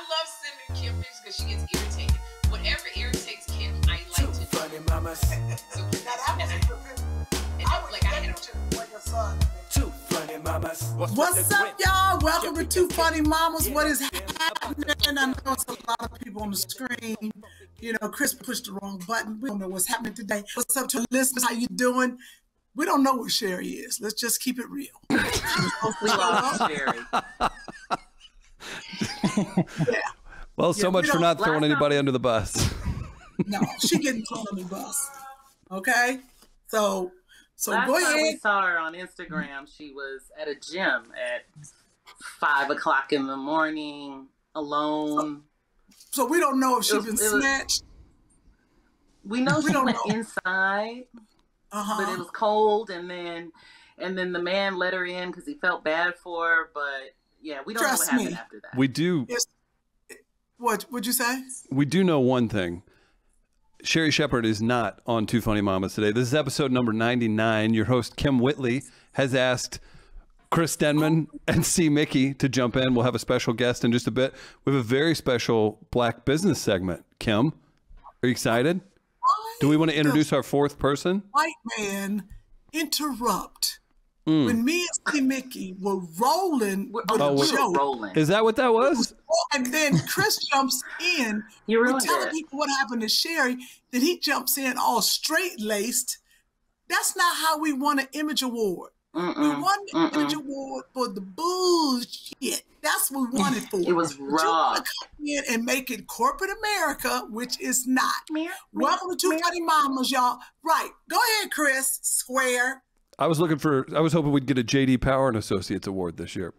love sending Kim pictures because she gets irritated. Whatever irritates Kim, I like to do. Funny mamas. So, Now that was a I would like I had get you for your son. Two funny mamas. What's up, y'all? Welcome to Two Funny Mamas. What is happening? I know it's a lot of people on the screen. You know, Chris pushed the wrong button. We don't know what's happening today. What's up to listeners? How you doing? We don't know where Sherry is. Let's just keep it real. We lost Sherry. Yeah. Well, so much for not throwing anybody under the bus. No, she getting thrown on the bus. Okay? So Last go time ahead. we saw her on Instagram, she was at a gym at 5 o'clock in the morning, alone. So we don't know if she's been it was- snatched. We know she don't went know. inside, but it was cold, and then the man let her in because he felt bad for her. But yeah, we don't know what Trust happened me. after that. We do What'd you say? we do know one thing. Sherry Shepard is not on Two Funny Mamas today. This is episode number 99. Your host, Kim Whitley, has asked Chris Denman and C. Mickey to jump in. We'll have a special guest in just a bit. We have a very special Black business segment. Kim, are you excited? Do we want to introduce our fourth person? White man interrupt when me and C. Mickey were rolling with Oh, a we were joke. rolling. Is that what that was? And then Chris jumps in. You We're ruined telling it. people what happened to Sherry. Then he jumps in all straight laced. That's not how we won an Image Award. We won the Image Award for the bullshit. That's what we won it for. It was But you raw. want to come in and make it corporate America, which is not. Welcome to Two Funny Mamas, y'all. Right. Go ahead, Chris. Square. I was hoping we'd get a JD Power and Associates Award this year.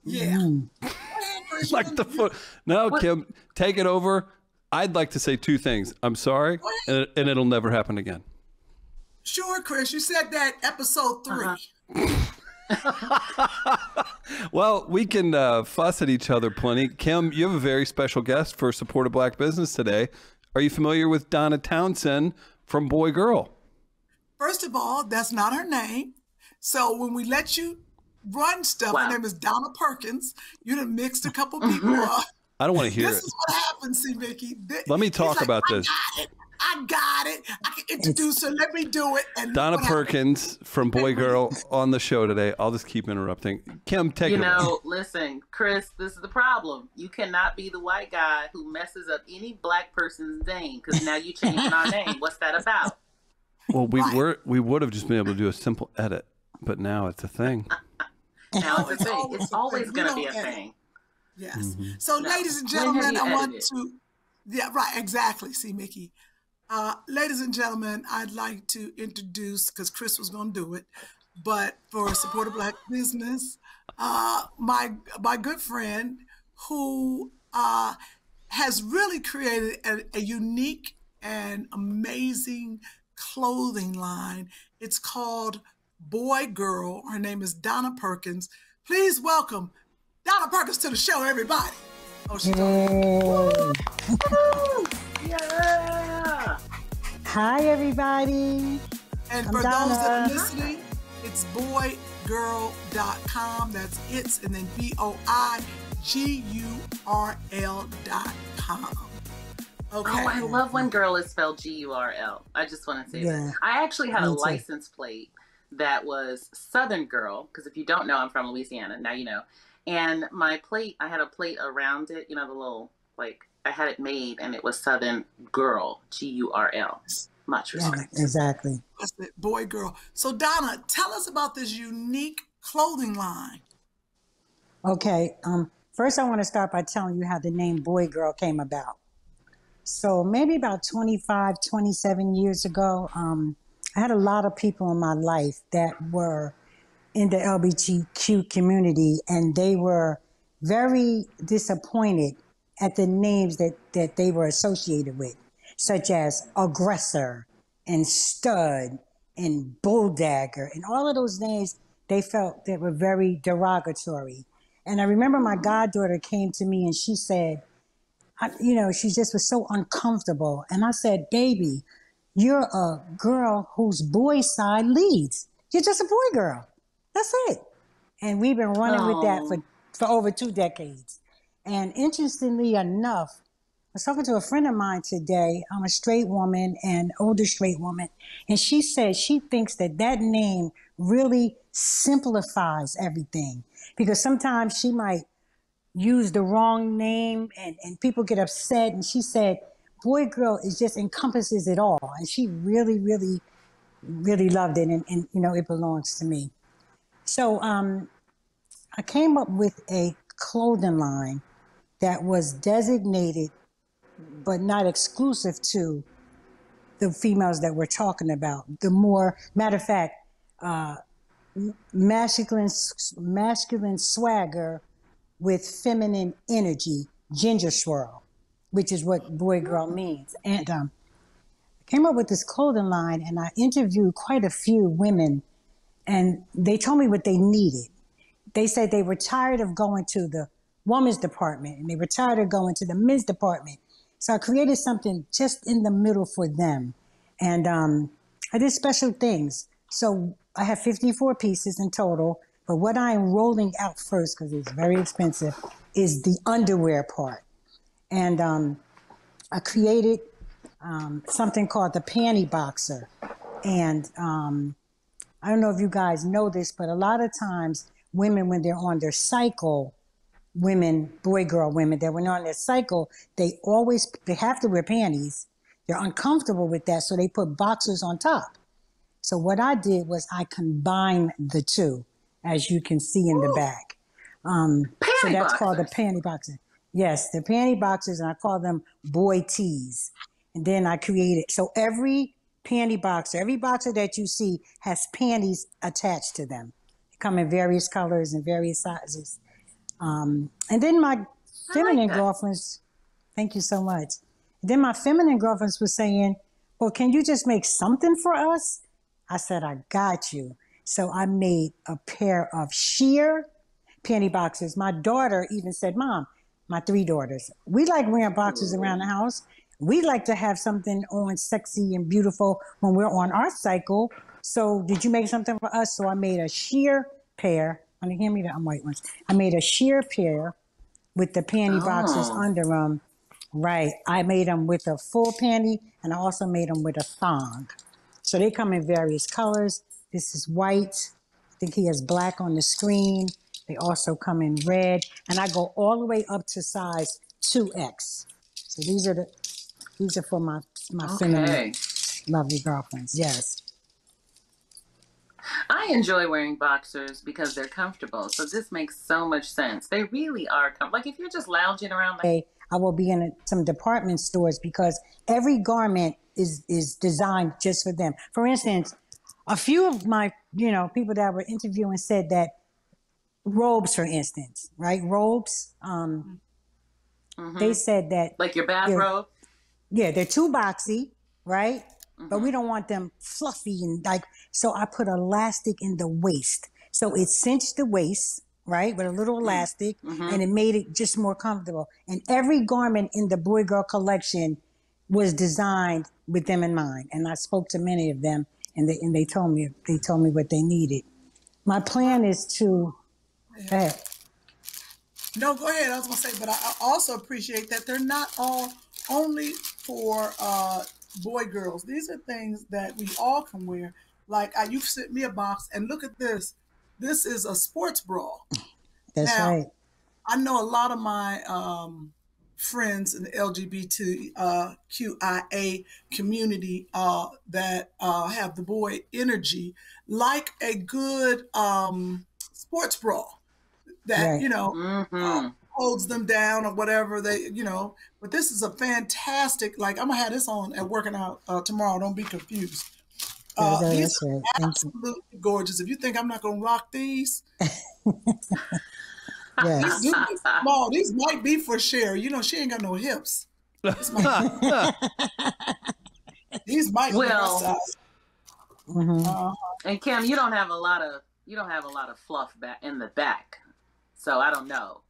Yeah. Go ahead, Chris. Like the foot. No, Kim, take it over. I'd like to say two things. I'm sorry, and it'll never happen again. Sure, Chris. You said that episode 3. Well, we can fuss at each other plenty. Kim, you have a very special guest for Support a Black Business today. Are you familiar with Donna Townsend from Boy Girl? First of all, that's not her name. So when we let you run stuff, her name is Donna Perkins. You done mixed a couple people up. I don't want to hear This it. is what happens, see, Mickey. Let me talk about this. I got it. I can introduce her. Let me do it. And Donna what happened. Perkins from Boy Girl on the show today. I'll just keep interrupting. Kim, take it away. Listen, Chris, this is the problem. You cannot be the white guy who messes up any black person's name because now you changing our name. What's that about? Well, we would have just been able to do a simple edit, but now it's a thing. Now it's a thing. always It's a always thing. going to We be a don't edit. thing. Yes. So, No. ladies and When have gentlemen, you I want edited? to. Yeah, right. Exactly. See, Mickey. Ladies and gentlemen, I'd like to introduce, because Chris was going to do it, but for Support a Black Business, my good friend who has really created a unique and amazing clothing line. It's called Boy Girl. Her name is Donna Perkins. Please welcome Donna Perkins to the show, everybody. Oh, she's Yeah. Hi, everybody. And I'm for those that are Donna. listening, it's boygirl.com. That's it's and then BOIGURL.com. Okay. Oh, I love when girl is spelled GURL. I just want to say Yeah. that. I actually had a Me too. license plate that was Southern Girl, because if you don't know, I'm from Louisiana. Now you know. And my plate, I had a plate around it, the little, I had it made, and it was Southern Girl, GURL. Much Yeah, respect. exactly. That's it, Boy Girl. So Donna, tell us about this unique clothing line. Okay. First, I want to start by telling you how the name Boy Girl came about. So maybe about 25, 27 years ago, I had a lot of people in my life that were in the LGBTQ community, and they were very disappointed at the names that they were associated with, such as aggressor and stud and bulldagger, and all of those names they felt that were very derogatory. And I remember my goddaughter came to me and she said, she just was so uncomfortable. And I said, baby, you're a girl whose boy side leads. You're just a boy girl. That's it. And we've been running with that for over 2 decades. And interestingly enough, I was talking to a friend of mine today. I'm a straight woman, an older straight woman, and she said she thinks that that name really simplifies everything, because sometimes she might use the wrong name and people get upset. And she said, boy, girl, it just encompasses it all. And she really, really, really loved it. And you know, it belongs to me. So I came up with a clothing line that was designated but not exclusive to the females that we're talking about. The more, matter of fact, masculine swagger with feminine energy, ginger swirl, which is what boy girl means. And I came up with this clothing line, and I interviewed quite a few women, and they told me what they needed. They said they were tired of going to the women's department, and they were tired of going to the men's department. So I created something just in the middle for them. And I did special things. So I have 54 pieces in total, but what I am rolling out first, because it's very expensive, is the underwear part. And I created something called the panty boxer. And I don't know if you guys know this, but a lot of times women, when they're on their cycle, boy, girl women, that when they're on their cycle, they have to wear panties. They're uncomfortable with that, so they put boxers on top. So what I did was I combined the two, as you can see in the back. So that's called the panty boxer. Yes, the panty boxers, and I call them boy tees. And then I created, so every panty boxer, every boxer that you see has panties attached to them. They come in various colors and various sizes. And then my feminine girlfriends, thank you so much. Then my feminine girlfriends were saying, well, can you just make something for us? I said, I got you. So I made a pair of sheer panty boxers. My daughter even said, Mom, my 3 daughters, we like wearing boxers around the house. We like to have something on sexy and beautiful when we're on our cycle. So did you make something for us? So I made a sheer pair. Can you hear me? I'm white ones. I made a sheer pair with the panty boxes under them. Right. I made them with a full panty, and I also made them with a thong. So they come in various colors. This is white. I think he has black on the screen. They also come in red. And I go all the way up to size 2X. So these are for my feminine lovely girlfriends. Yes. I enjoy wearing boxers because they're comfortable. So this makes so much sense. They really are like if you're just lounging around. I will be in some department stores because every garment is designed just for them. For instance, a few of my people that were interviewing said that robes, for instance, right? Robes. They said that like your bathrobe. Yeah, they're too boxy, right? But we don't want them fluffy and so I put elastic in the waist. So it cinched the waist, right? With a little elastic and it made it just more comfortable. And every garment in the boy girl collection was designed with them in mind. And I spoke to many of them and they told me what they needed. My plan is to, go ahead. No, go ahead. I was going to say, but I also appreciate that they're not all only for boy, girls. These are things that we all can wear. Like you sent me a box, and look at this. This is a sports bra. That's right. I know a lot of my friends in the LGBTQIA community that have the boy energy, like a good sports bra that holds them down or whatever but this is a fantastic, like I'm gonna have this on at working out tomorrow, don't be confused. These are absolutely gorgeous. If you think I'm not gonna rock these, yes. These small. These might be for Sherry. She ain't got no hips. These might be her size. And Kim, you don't have a lot of fluff back in the back. So I don't know.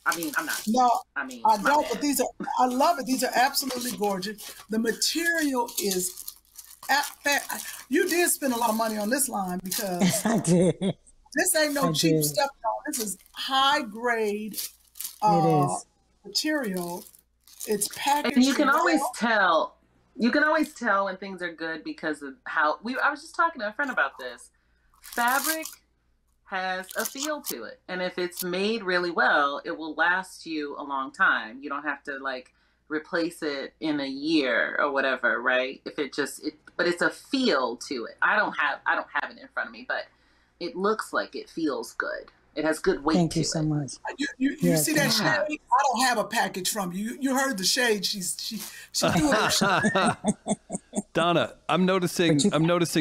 I mean, I'm not. No, I mean, I don't. But I love it. These are absolutely gorgeous. The material is. You did spend a lot of money on this line because I did. This ain't no cheap stuff. This is high grade. It is. material. It's packaged. And you can always well. tell. You can always tell when things are good because of how I was just talking to a friend about this. Fabric has a feel to it, and if it's made really well, it will last you a long time. You don't have to like replace it in a year or whatever, right? If it just but it's a feel to it. I don't have it in front of me, but it looks like it feels good. It has good weight. Thank you to so it. much. You Yes, see that thank shade? I don't have a package from you. You heard the shade. She's doing her shade. Donna, I'm noticing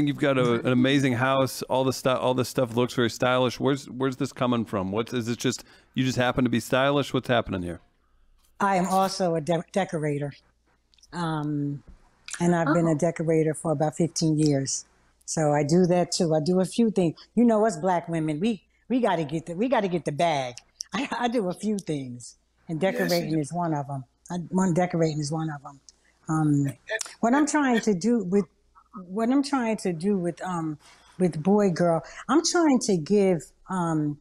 you've got an amazing house. All this stuff looks very stylish. Where's this coming from? Is it just you just happen to be stylish? What's happening here? I am also a decorator. And I've been a decorator for about 15 years. So I do that too. I do a few things. You know, us Black women, we got to get the bag. I do a few things, and decorating is one of them. Decorating is one of them. What I'm trying to do with Boy Girl, I'm trying to give I'm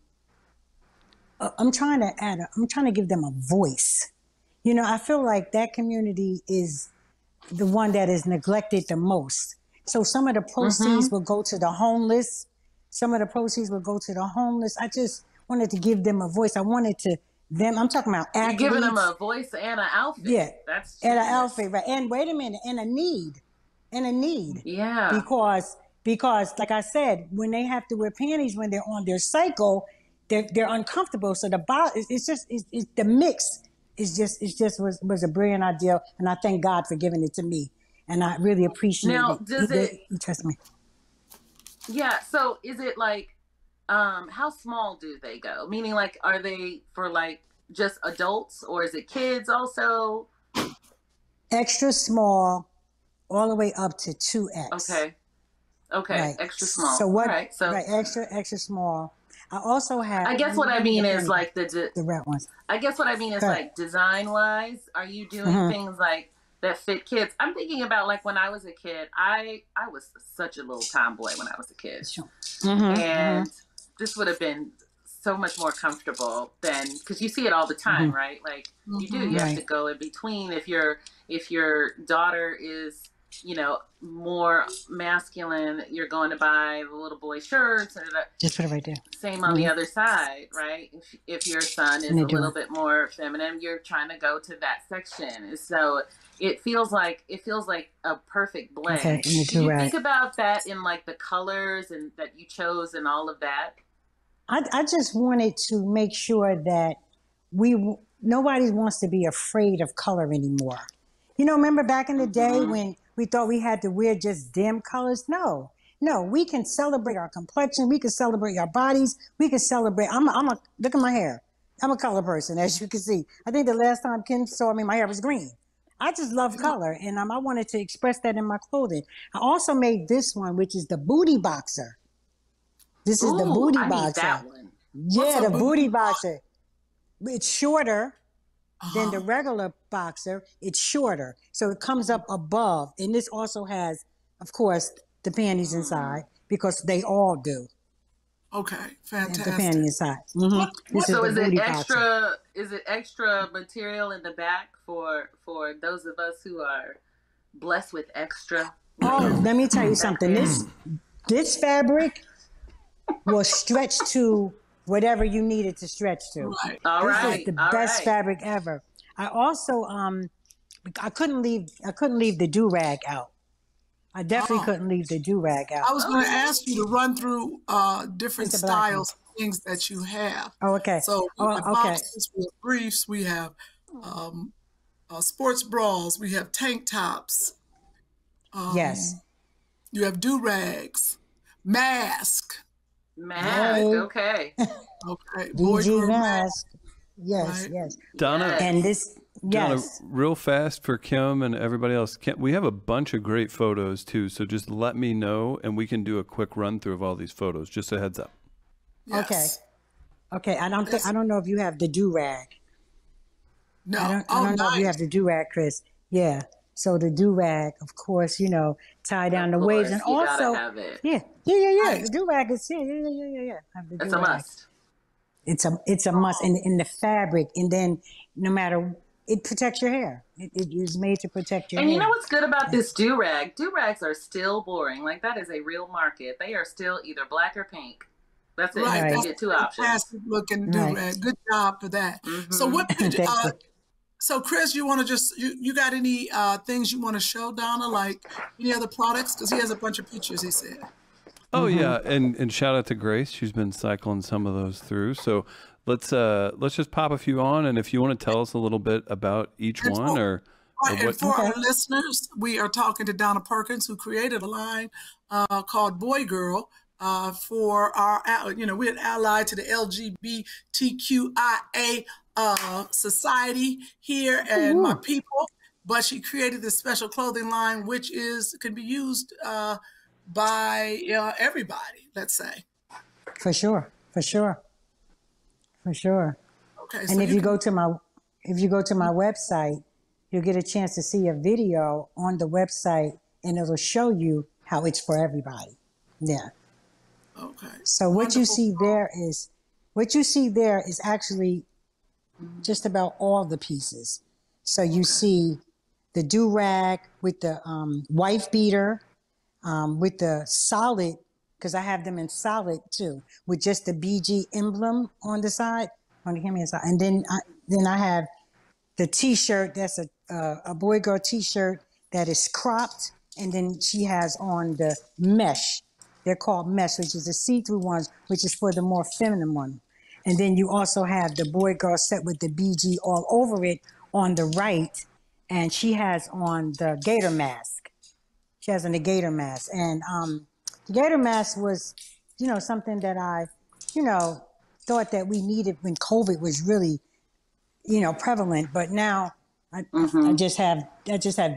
trying to give them a voice. You know, I feel like that community is the one that is neglected the most. So some of the proceeds will go to the homeless. Some of the proceeds will go to the homeless. I just wanted to give them a voice. I wanted to them. I'm talking about athletes. You're giving them a voice and an outfit. Yeah, that's and an outfit, right? And wait a minute, and a need. Yeah. Because like I said, when they have to wear panties when they're on their cycle, they're uncomfortable. So the body, it's the mix. Was a brilliant idea, and I thank God for giving it to me. And I really appreciate it. He trusts me. Yeah. So is it like, how small do they go? Meaning, like, are they for like just adults, or is it kids also? Extra small, all the way up to 2X. Okay. Right. Extra small. So what? Right. So right, extra small. I also have. I guess what I mean is like the red ones. I guess what I mean is like design wise, are you doing things like that fit kids? I'm thinking about like when I was a kid. I was such a little tomboy when I was a kid, and this would have been so much more comfortable than, because you see it all the time, right? Like you have to go in between. If your daughter is, you know, more masculine, you're going to buy the little boy shirts. And just put it right there. Same on the other side, right? If your son is a little bit more feminine, you're trying to go to that section. So it feels like a perfect blend. Okay, do you think about that in like the colors and that you chose and all of that? I just wanted to make sure that nobody wants to be afraid of color anymore. You know, remember back in the day when we thought we had to wear just dim colors? No, we can celebrate our complexion. We can celebrate our bodies. We can celebrate. Look at my hair. I'm a color person, as you can see. I think the last time Kim saw me, my hair was green. I just love color, and I wanted to express that in my clothing. I also made this one, which is the booty boxer. This is the booty boxer. Need that one. Yeah, the booty boxer. It's shorter than the regular boxer. It's shorter, so it comes up above. And this also has, of course, the panties inside, because they all do. Okay, fantastic. The panty inside. So is it extra? Is it extra material in the back for those of us who are blessed with extra? Oh, let me tell you something. This fabric will stretch to whatever you need it to stretch to. Right. This is the best fabric ever. I also I couldn't leave the do-rag out. I definitely couldn't leave the do-rag out. I was going to ask you to run through different styles, things that you have. Oh, okay. So we have boxers, we have briefs, we have sports bras, we have tank tops. Yes. You have do-rags, mask. Okay. Okay. DG mask. Yes, right. yes. Donna. And this, Donna, yes. real fast for Kim and everybody else. We have a bunch of great photos too, so just let me know and we can do a quick run through of all these photos. Just a heads up. Yes. Okay. I don't know if you have the do-rag. No. I don't know if you have the do-rag, Chris. Yeah. So the do-rag, of course, you know, tie down the waves, and also, have it. yeah. The do-rag is here. Yeah. It's a must. It's a must in the fabric, and then no matter, it protects your hair. It is made to protect your And hair. you know what's good about this do-rag? Do-rags are still boring. Like, that is a real market. They are still either black or pink. That's it. Right. You That's get two a options. fantastic looking Right. do-rag. Good job for that. Mhm. So what Thank you. so Chris, you want to just you got any things you want to show Donna, like any other products? Because he has a bunch of pictures, he said. Oh yeah, and shout out to Grace. She's been cycling some of those through. So let's just pop a few on, and if you want to tell us a little bit about each And one, or Right, and what. for our listeners, we are talking to Donna Perkins, who created a line called Boy Girl for our, we're an ally to the LGBTQIA society here and my people. But she created this special clothing line, which can be used by everybody. Let's say. For sure. Okay, So and if you go to my website, you'll get a chance to see a video on the website, and it'll show you how it's for everybody. Yeah. Okay. So what you see there is actually just about all the pieces. So you see the do-rag with the wife beater, with the solid, because I have them in solid too, with just the BG emblem on the side, on the camera side, and then I have the T-shirt. That's a boy girl T-shirt that is cropped, and then she has on the mesh. They're called mesh, which is the see-through ones, which is for the more feminine one. And then you also have the boy girl set with the BG all over it on the right, and she has on the gator mask. She has on the gator mask, and the gator mask was, something that I, thought that we needed when COVID was really, prevalent. But now I just have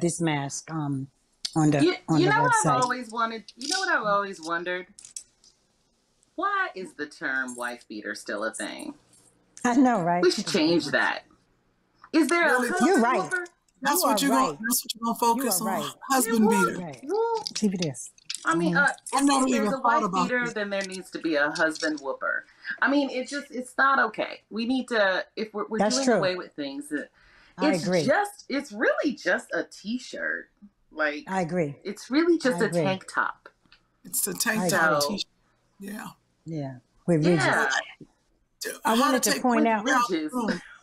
this mask on the You know what website. I've always wanted? You know what I've always wondered? Why is the term wife beater still a thing? I know, right? We should change that. Is there Really? a husband You're right. whooper? That's You what are you're right. gonna. That's what you're gonna focus You are on. right. Husband beater. Right. Well, See this. I mean, I never if even there's a thought wife about beater, this. then there needs to be a husband whooper. I mean, it's not okay. We need to, if we're That's doing true. away with things, I agree. it's really just a t-shirt. Like, I agree. it's really just I a agree. tank top. It's a tank I top agree. T-shirt. Yeah. Yeah. With ridges. Yeah. I wanted to point out. Ridges.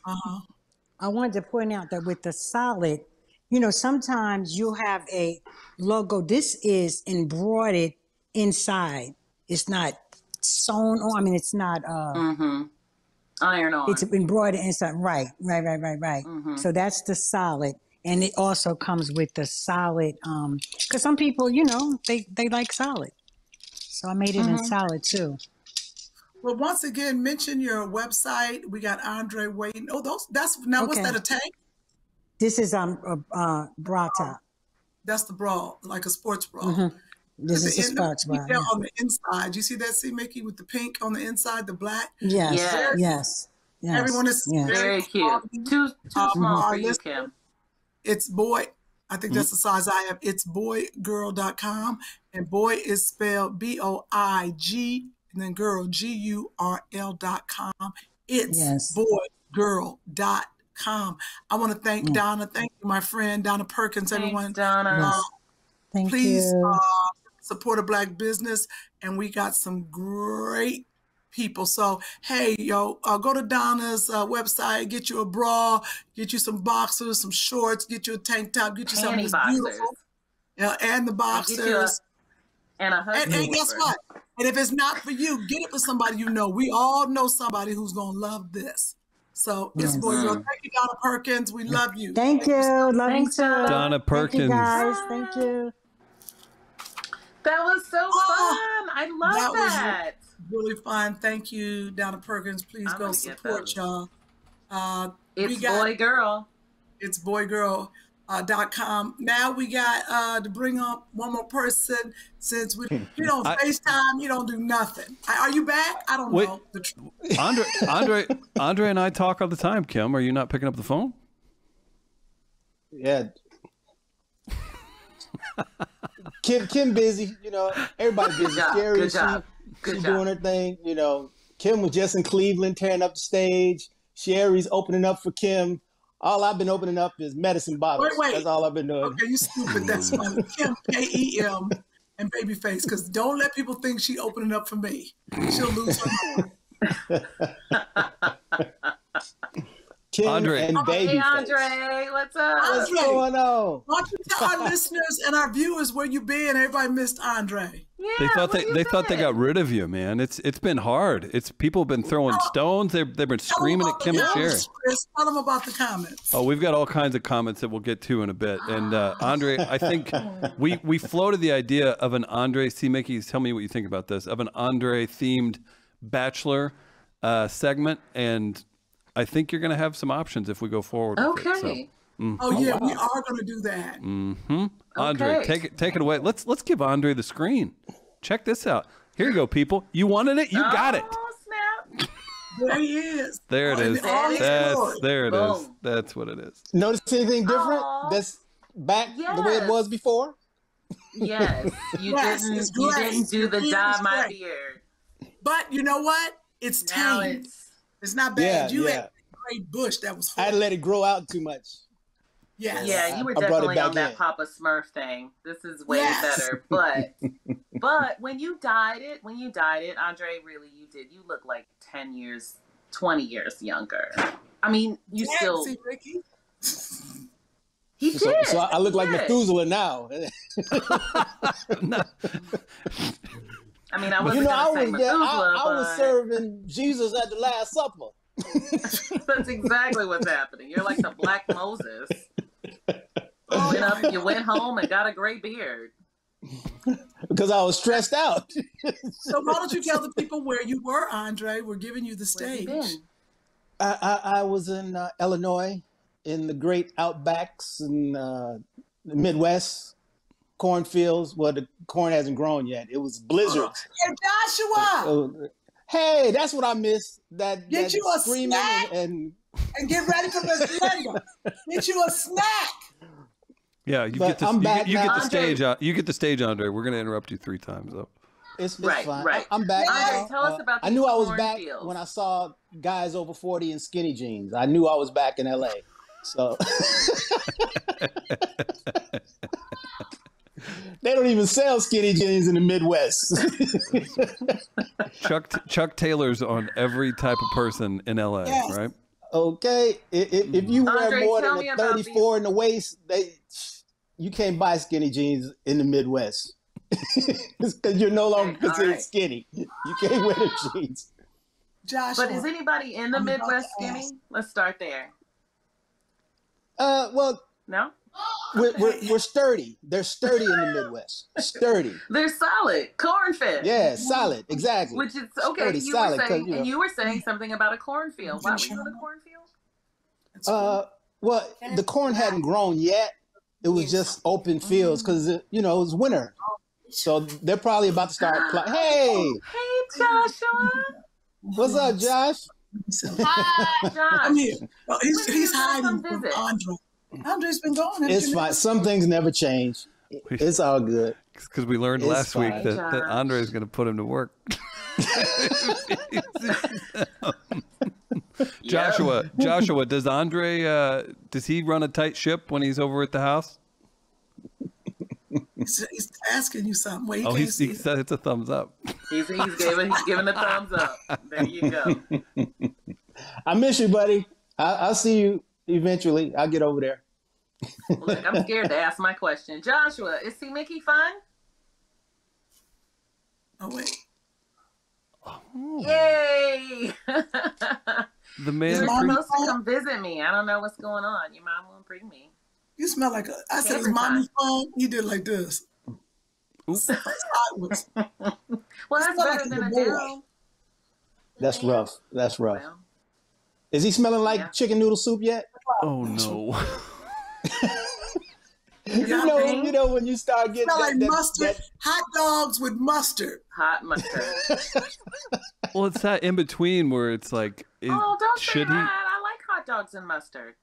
I wanted to point out that with the solid, sometimes you have a logo. This is embroidered inside. It's not sewn on. I mean, it's not. Iron on. It's embroidered inside. Right. So that's the solid, and it also comes with the solid. Because some people, they like solid. So I made it in solid too. Well, once again, mention your website. We got Andre waiting. Oh, that's now. What's Okay. that? A tank? This is a bra top. That's the bra, like a sports bra. This is a And sports bra. detail on the inside. You see that, see, Mickey, with the pink on the inside, the black. Yes. Yes. Yes. Yes. Everyone is yes. Very cute. quality. Too small our for you, listeners, Kim. It's boy. I think that's the size I have. It's boygirl.com, and boy is spelled BOIG, and then girl GURL.com. It's Yes. boygirl.com. I want to thank Donna. Thank you, my friend Donna Perkins. Thanks, Everyone, Donna. Yes. Thank please you. support a Black business, and we got some great people. So hey, go to Donna's website, get you a bra, get you some boxers, some shorts, get you a tank top, get you something Panty that's boxers. beautiful. Yeah, and the And get you a boxers. and a husband. And guess whooper. what? And if it's not for you, get it for somebody you know. We all know somebody who's gonna love this. So it's boy girl. Thank you, Donna Perkins. We love you. Thank you. Love you Thanks, too. Donna Thank Perkins. you guys. Thank you. That was so Oh, fun. I love that was that. Really fun. Thank you, Donna Perkins. Please I'm go gonna get support those. y'all. We It's got boy girl. it's boygirl.com. Now we got to bring up one more person since we don't FaceTime, you don't do nothing. Are you back? I don't Wait. know. Andre and I talk all the time. Kim, are you not picking up the phone? Yeah. Kim busy, everybody busy. Good job. Scary, Good job. Good she job. doing her thing, Kim was just in Cleveland tearing up the stage. Sherry's opening up for Kim. All I've been opening up is medicine bottles. Wait. That's all I've been doing. Okay, you stupid. That's funny. Kim, K-E-M, and Babyface, because don't let people think she opening up for me. She'll lose her mind. Kim Andre. and Hey, Babyface. Andre, what's up? What's Andre. going on? Why don't you tell our listeners and our viewers where you been? Everybody missed Andre. Yeah, They thought where you they thought they been? got rid of you, man. It's been hard. It's people have been throwing stones. They've been screaming at Kim and Sherry. Chris, tell them about the comments. Oh, we've got all kinds of comments that we'll get to in a bit. And Andre, I think we floated the idea of an Andre. See, Mickey, tell me what you think about this. Of an Andre themed Bachelor segment, and I think you're going to have some options if we go forward. with it. Okay. Oh yeah, we are going to do that. Andre, Okay. take it away. Let's give Andre the screen. Check this out. Here you go, people. You wanted it. You got it. Oh, snap. There he is. There it Oh, in is. all his glory. There it is. Boom. That's what it is. Notice anything different Aw. that's back the way it Yes. was before? Yes, you Yes, didn't. it's You great. didn't do the Your dye beard is my great. beard. But you know what? It's Now tame. it's It's not bad. Yeah, You yeah. had a great bush that was I had to horrible. let it grow out too much. Yes. yeah. You were I brought it definitely back on that in. Papa Smurf thing. This is way Yes. better. But when you dyed it, Andre, really, you did. You look like 10 years, 20 years younger. I mean, you Yeah, still. see, Ricky? He did. So I look like He did. Methuselah now. I mean, I You wasn't know, I gonna say was Methuselah, I was but serving Jesus at the Last Supper. that's exactly what's happening. You're like the Black Moses. You went home and got a gray beard. Because I was stressed out. So why don't you tell the people where you were, Andre? We're giving you the Where you stage. been? I was in Illinois, in the great outbacks in the Midwest, cornfields. Well, the corn hasn't grown yet. It was blizzards. Hey, Joshua, Hey, that's what I miss. That Get you a screaming snack? and and get ready for Miss Linda. Get you a snack. Yeah, you But get the I'm back you get now. the Andre. stage. You get the stage, Andre. We're gonna interrupt you 3 times though. it's Right, fine. right. I'm back Andre, now. tell us about I these knew I was back cornfields. when I saw guys over 40 in skinny jeans. I knew I was back in LA. So they don't even sell skinny jeans in the Midwest. Chuck Taylor's on every type of person in LA, Yes. right? Okay, if you wear Andre, more tell than me a about 34 in the waist, you can't buy skinny jeans in the Midwest because you're no longer Okay, considered alright. skinny. You can't wear the jeans. Joshua. But is anybody in the I'm about Midwest to skinny? ask. Let's start there. Well, No? we're sturdy. They're sturdy in the Midwest. Sturdy. They're solid. Cornfield. Yeah, solid. Exactly. Which is okay. Sturdy, You solid, were saying, 'cause, you know. and you were saying something about a cornfield. Why were you in a cornfield? Well, the corn hadn't grown yet. It was just open fields because it was winter. So they're probably about to start. Hey, Hey, Joshua. what's up, Josh? Hi, Josh. I'm here. Oh, When he's do you hiding come from visit? Andre. Andre's been gone. haven't It's you fine. noticed? Some things never change. It's all good. Because we learned It's last week fine. that Josh. Andre is going to put him to work. Joshua, does Andre does he run a tight ship when he's over at the house? He's asking you something. Wait, Oh, can't he see it. said it's a thumbs up. He's giving a thumbs up. There you go. I miss you, buddy. I'll see you eventually. I'll get over there. Look, I'm scared to ask my question. Joshua, is See Mickey fun? Oh wait. Yay! The man. You're Mommy supposed to fun? come visit me. I don't know what's going on. Your mom won't bring me. You smell like a. I said, "Is Every mommy time. fun?" He did like this. Oops. Sideways. Well, that's smell better like than a a boy. down. That's rough. That's rough. Well, Is he smelling like Yeah. chicken noodle soup yet? Oh no. is You that know, a thing? when you start getting Smell like that, mustard. Hot dogs with mustard. Hot mustard. Well, it's that in between where it's like, Oh, don't say should that. he? I like hot dogs and mustard.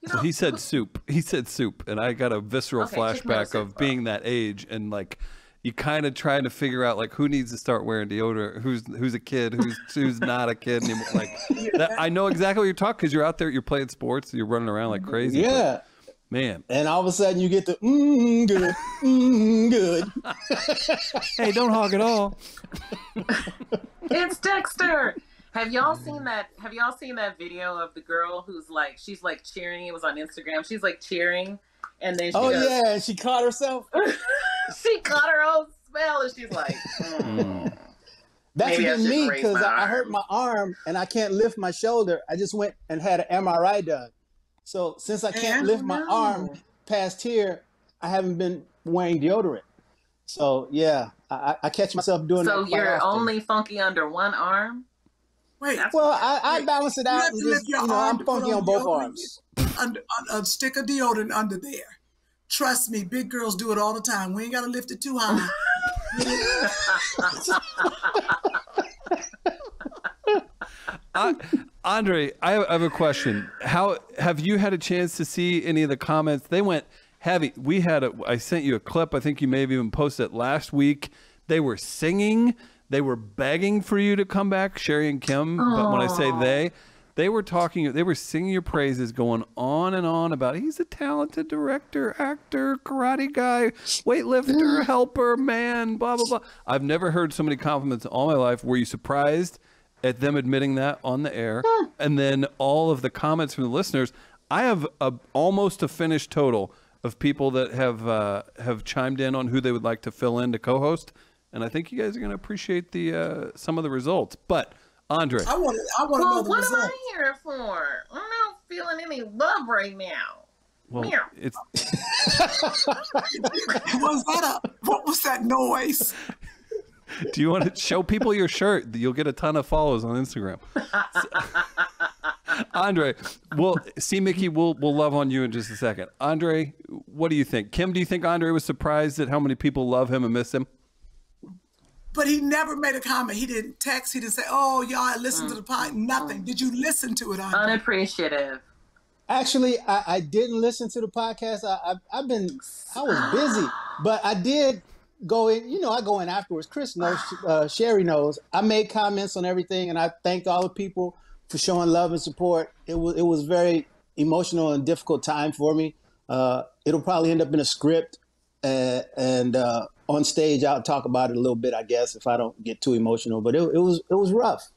You So know, he said soup. He said soup, and I got a visceral Okay, chicken noodle flashback soup. of being that age and like you kind of try to figure out like who needs to start wearing deodorant, who's a kid, who's not a kid anymore. Like that, I know exactly what you're talking, because you're out there, you're playing sports, you're running around like crazy. Yeah. Man. And all of a sudden you get the good, good. Hey, don't hog it all. It's Dexter. Have y'all seen that? Have y'all seen that video of the girl who's like, she's like cheering? It was on Instagram. She's like cheering, and then she goes, yeah, and she caught herself. she caught her own smell, and she's like, That's maybe I been should me, raise because my I hurt arm. my arm and I can't lift my shoulder. I just went and had an MRI done. So since I can't lift my arm past here, I haven't been wearing deodorant. So yeah, I catch myself doing that. So quite you're often. only funky under one arm? Wait, Well, I balance it out. have And to just, lift your you know, arm I'm to put funky on on both deodorant. arms. A stick of deodorant under there. Trust me, big girls do it all the time. We ain't got to lift it too high. Andre, I have a question. How have you had a chance to see any of the comments? They went heavy. I sent you a clip. I think you may have even posted it last week. They were singing. They were begging for you to come back, Sherry and Kim. But when I say they were talking, they were singing your praises, going on and on about he's a talented director, actor, karate guy, weightlifter, helper, man, blah, blah, blah. I've never heard so many compliments in all my life. Were you surprised at them admitting that on the air? And then all of the comments from the listeners. I have almost a finished total of people that have chimed in on who they would like to fill in to co-host. And I think you guys are going to appreciate the some of the results. But Andre, I want to know Well, the what am results. I here for? I'm not feeling any love right now. well, Meow. it's What was that noise? do you want to show people your shirt? You'll get a ton of follows on Instagram. Andre, see, Mickey, we'll love on you in just a second. Andre, what do you think? Kim, do you think Andre was surprised at how many people love him and miss him? But he never made a comment. He didn't text. He didn't say, "Oh, y'all, I listened to the pod." Nothing. Did you listen to it, Andre? Unappreciative. Actually, I didn't listen to the podcast. I was busy, but I did go in. You know, I go in afterwards. Chris knows, Sherry knows. I made comments on everything, and I thanked all the people for showing love and support. It was very emotional and difficult time for me. It'll probably end up in a script, and on stage I'll talk about it a little bit, I guess, if I don't get too emotional. But it was rough,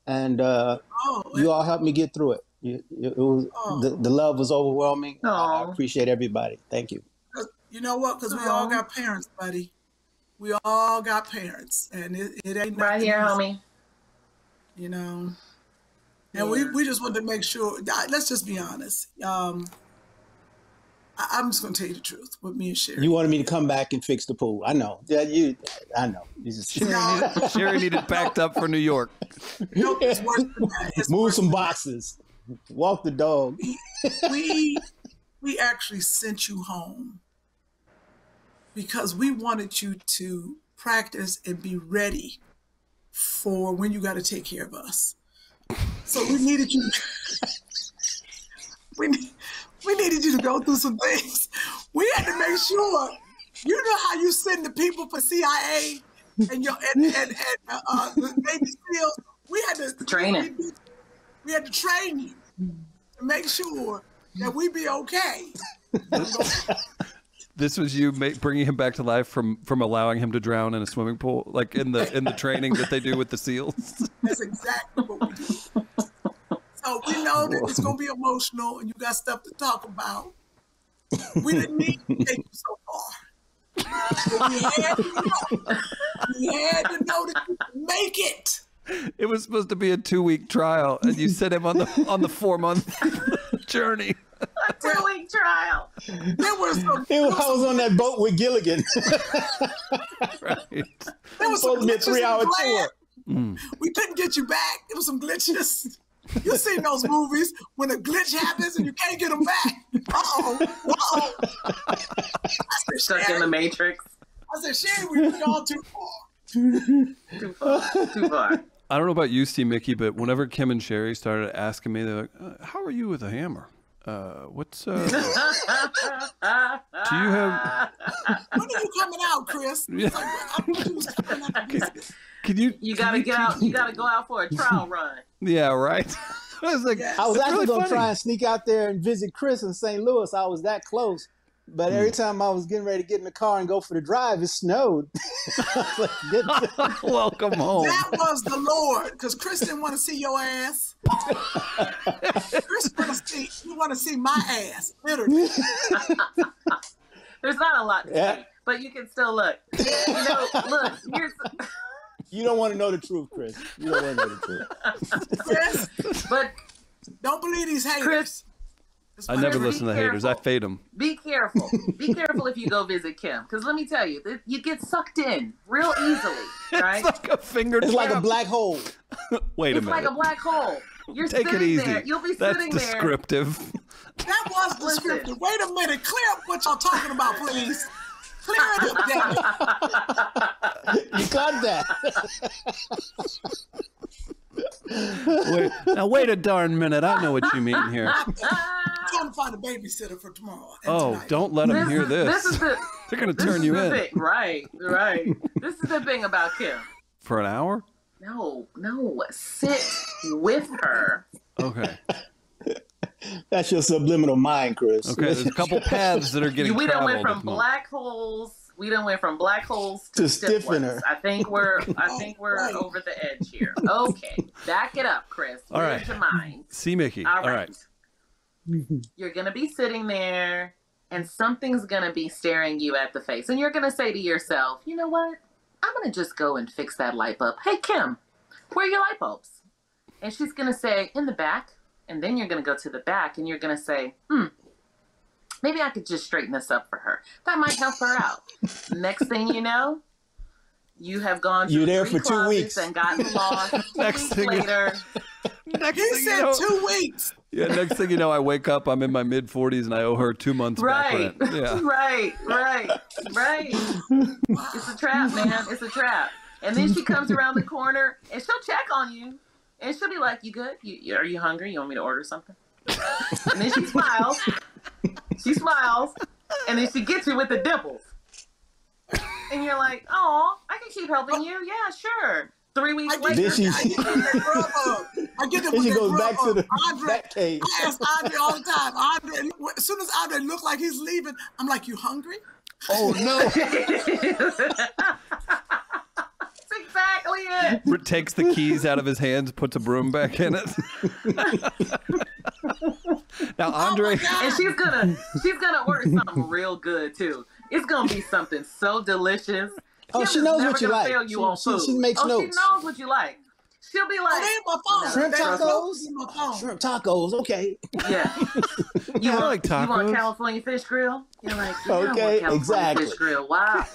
and you all helped me get through it. It was the love was overwhelming. I appreciate everybody. Thank you. You know what? Because we all got parents, buddy. We all got parents, and it ain't Right here, easy, homie. You know. And we just wanted to make sure. Let's just be honest. I'm just gonna tell you the truth with me and Sherry. You wanted me to come back and fix the pool. I know. Yeah, I know. You just Sherry needed packed up for New York. Nope, it's worse than that. It's move worse some than boxes, walk the dog. that. We actually sent you home because we wanted you to practice and be ready for when you got to take care of us. So we needed you. We needed you to go through some things. We had to make sure. You know how you send the people for CIA and the Navy SEALs. We had to Training. We had to train you to make sure that we be okay. This was you bringing him back to life from allowing him to drown in a swimming pool, like in the training that they do with the SEALs. That's exactly what we do. So we know that it's going to be emotional and you got stuff to talk about. We didn't need to take you so far. But we had to know that you could make it. It was supposed to be a 2-week trial, and you sent him on the 4-month journey. A 2-week trial. There was some. I was on that boat with Gilligan. Right. There was some supposed to be a glitches in 3-hour the plan. tour. We couldn't get you back. There was some glitches. You've seen those movies when a glitch happens and you can't get them back. Uh-oh. I said, Stuck in the Matrix. Sherry, we've gone too far. Too far. I don't know about you, Steve, Mickey, but whenever Kim and Sherry started asking me, they're like, "How are you with a hammer?" What's do you have? When are you coming out, Chris? Yeah. I thought you was coming out. Can you? You gotta get out. You gotta go out for a trial run. Yeah, right. I was like, Yeah. I was that's actually really gonna funny. try and sneak out there and visit Chris in St. Louis. I was that close, but every time I was getting ready to get in the car and go for the drive, it snowed. I was like, goodness. Welcome home. That was the Lord, because Chris didn't want to see your ass. Chris want to see my ass, literally. There's not a lot to Yeah. see, but you can still look. You know, look. Here's. You don't want to know the truth, Chris. You don't want to know the truth. Chris, But don't believe these haters. Chris, It's I my never Be listen to haters. I careful. fade them. be careful. Be careful if you go visit Kim, because let me tell you, you get sucked in real easily, right? It's like a finger. It's like a trap. black hole. Wait a It's minute. like a black hole. You're Take it sitting easy. there. You'll be That's sitting there. descriptive. That was descriptive. Wait a minute. Clear up what y'all talking about, please. Clear it up, damn it. You caught that. Wait a darn minute. I know what you mean here. I'm trying to find a babysitter for tomorrow. and Oh, tonight. don't let them hear this. This is the. They're gonna This turn is you the in thing. Right. This is the thing about Kim. for an hour. No. Sit with her. Okay. That's your subliminal mind, Chris. Okay. There's a couple paths that are getting We done traveled. went from at the moment. black holes. We done went from black holes to To stiff stiffen ones. her. I think we're Right. over the edge here. Okay, back it up, Chris. All Where's right. your mind? See Mickey. All All right. right. You're gonna be sitting there, and something's gonna be staring you at the face, and you're gonna say to yourself, "You know what? I'm gonna just go and fix that light bulb. Hey, Kim, where are your light bulbs?" And she's gonna say, "In the back." And then you're gonna go to the back, and you're gonna say, maybe I could just straighten this up for her. That might help her out. Next thing you know, you have gone You're through there 3 for 2 closets weeks. and gotten lost. 2 Next weeks thing you- later, Next He thing you said know, 2 weeks. yeah. Next thing you know, I wake up. I'm in my mid 40s and I owe her 2 months right, back rent. Yeah. right. It's a trap, man. It's a trap. And then she comes around the corner and she'll check on you, and she'll be like, "You good? Are you hungry? You want me to order something?" And then she smiles. And then she gets you with the dimples. And you're like, "Oh, I can keep helping you. Yeah, sure." 3 weeks I later, get Then them with that grub hug. I get them Then with she that goes grub back to hug. the Andre, back cave. I ask Andre all the time. Andre, as soon as Andre look like he's leaving, I'm like, "You hungry?" Oh no! that's exactly it. Takes the keys out of his hands, puts a broom back in it. Now, Andre. And she's gonna order something real good too. It's gonna be something so delicious. Oh, Kim she is knows never what you gonna like. fail you on She food. makes She notes. knows what you like. She'll be Oh, like, they in my phone. Shrimp They tacos? close in my phone. Shrimp tacos, okay. yeah. Yeah, I like You want tacos. California fish grill? You're like, yeah, I want Okay, California exactly. fish grill. Wow.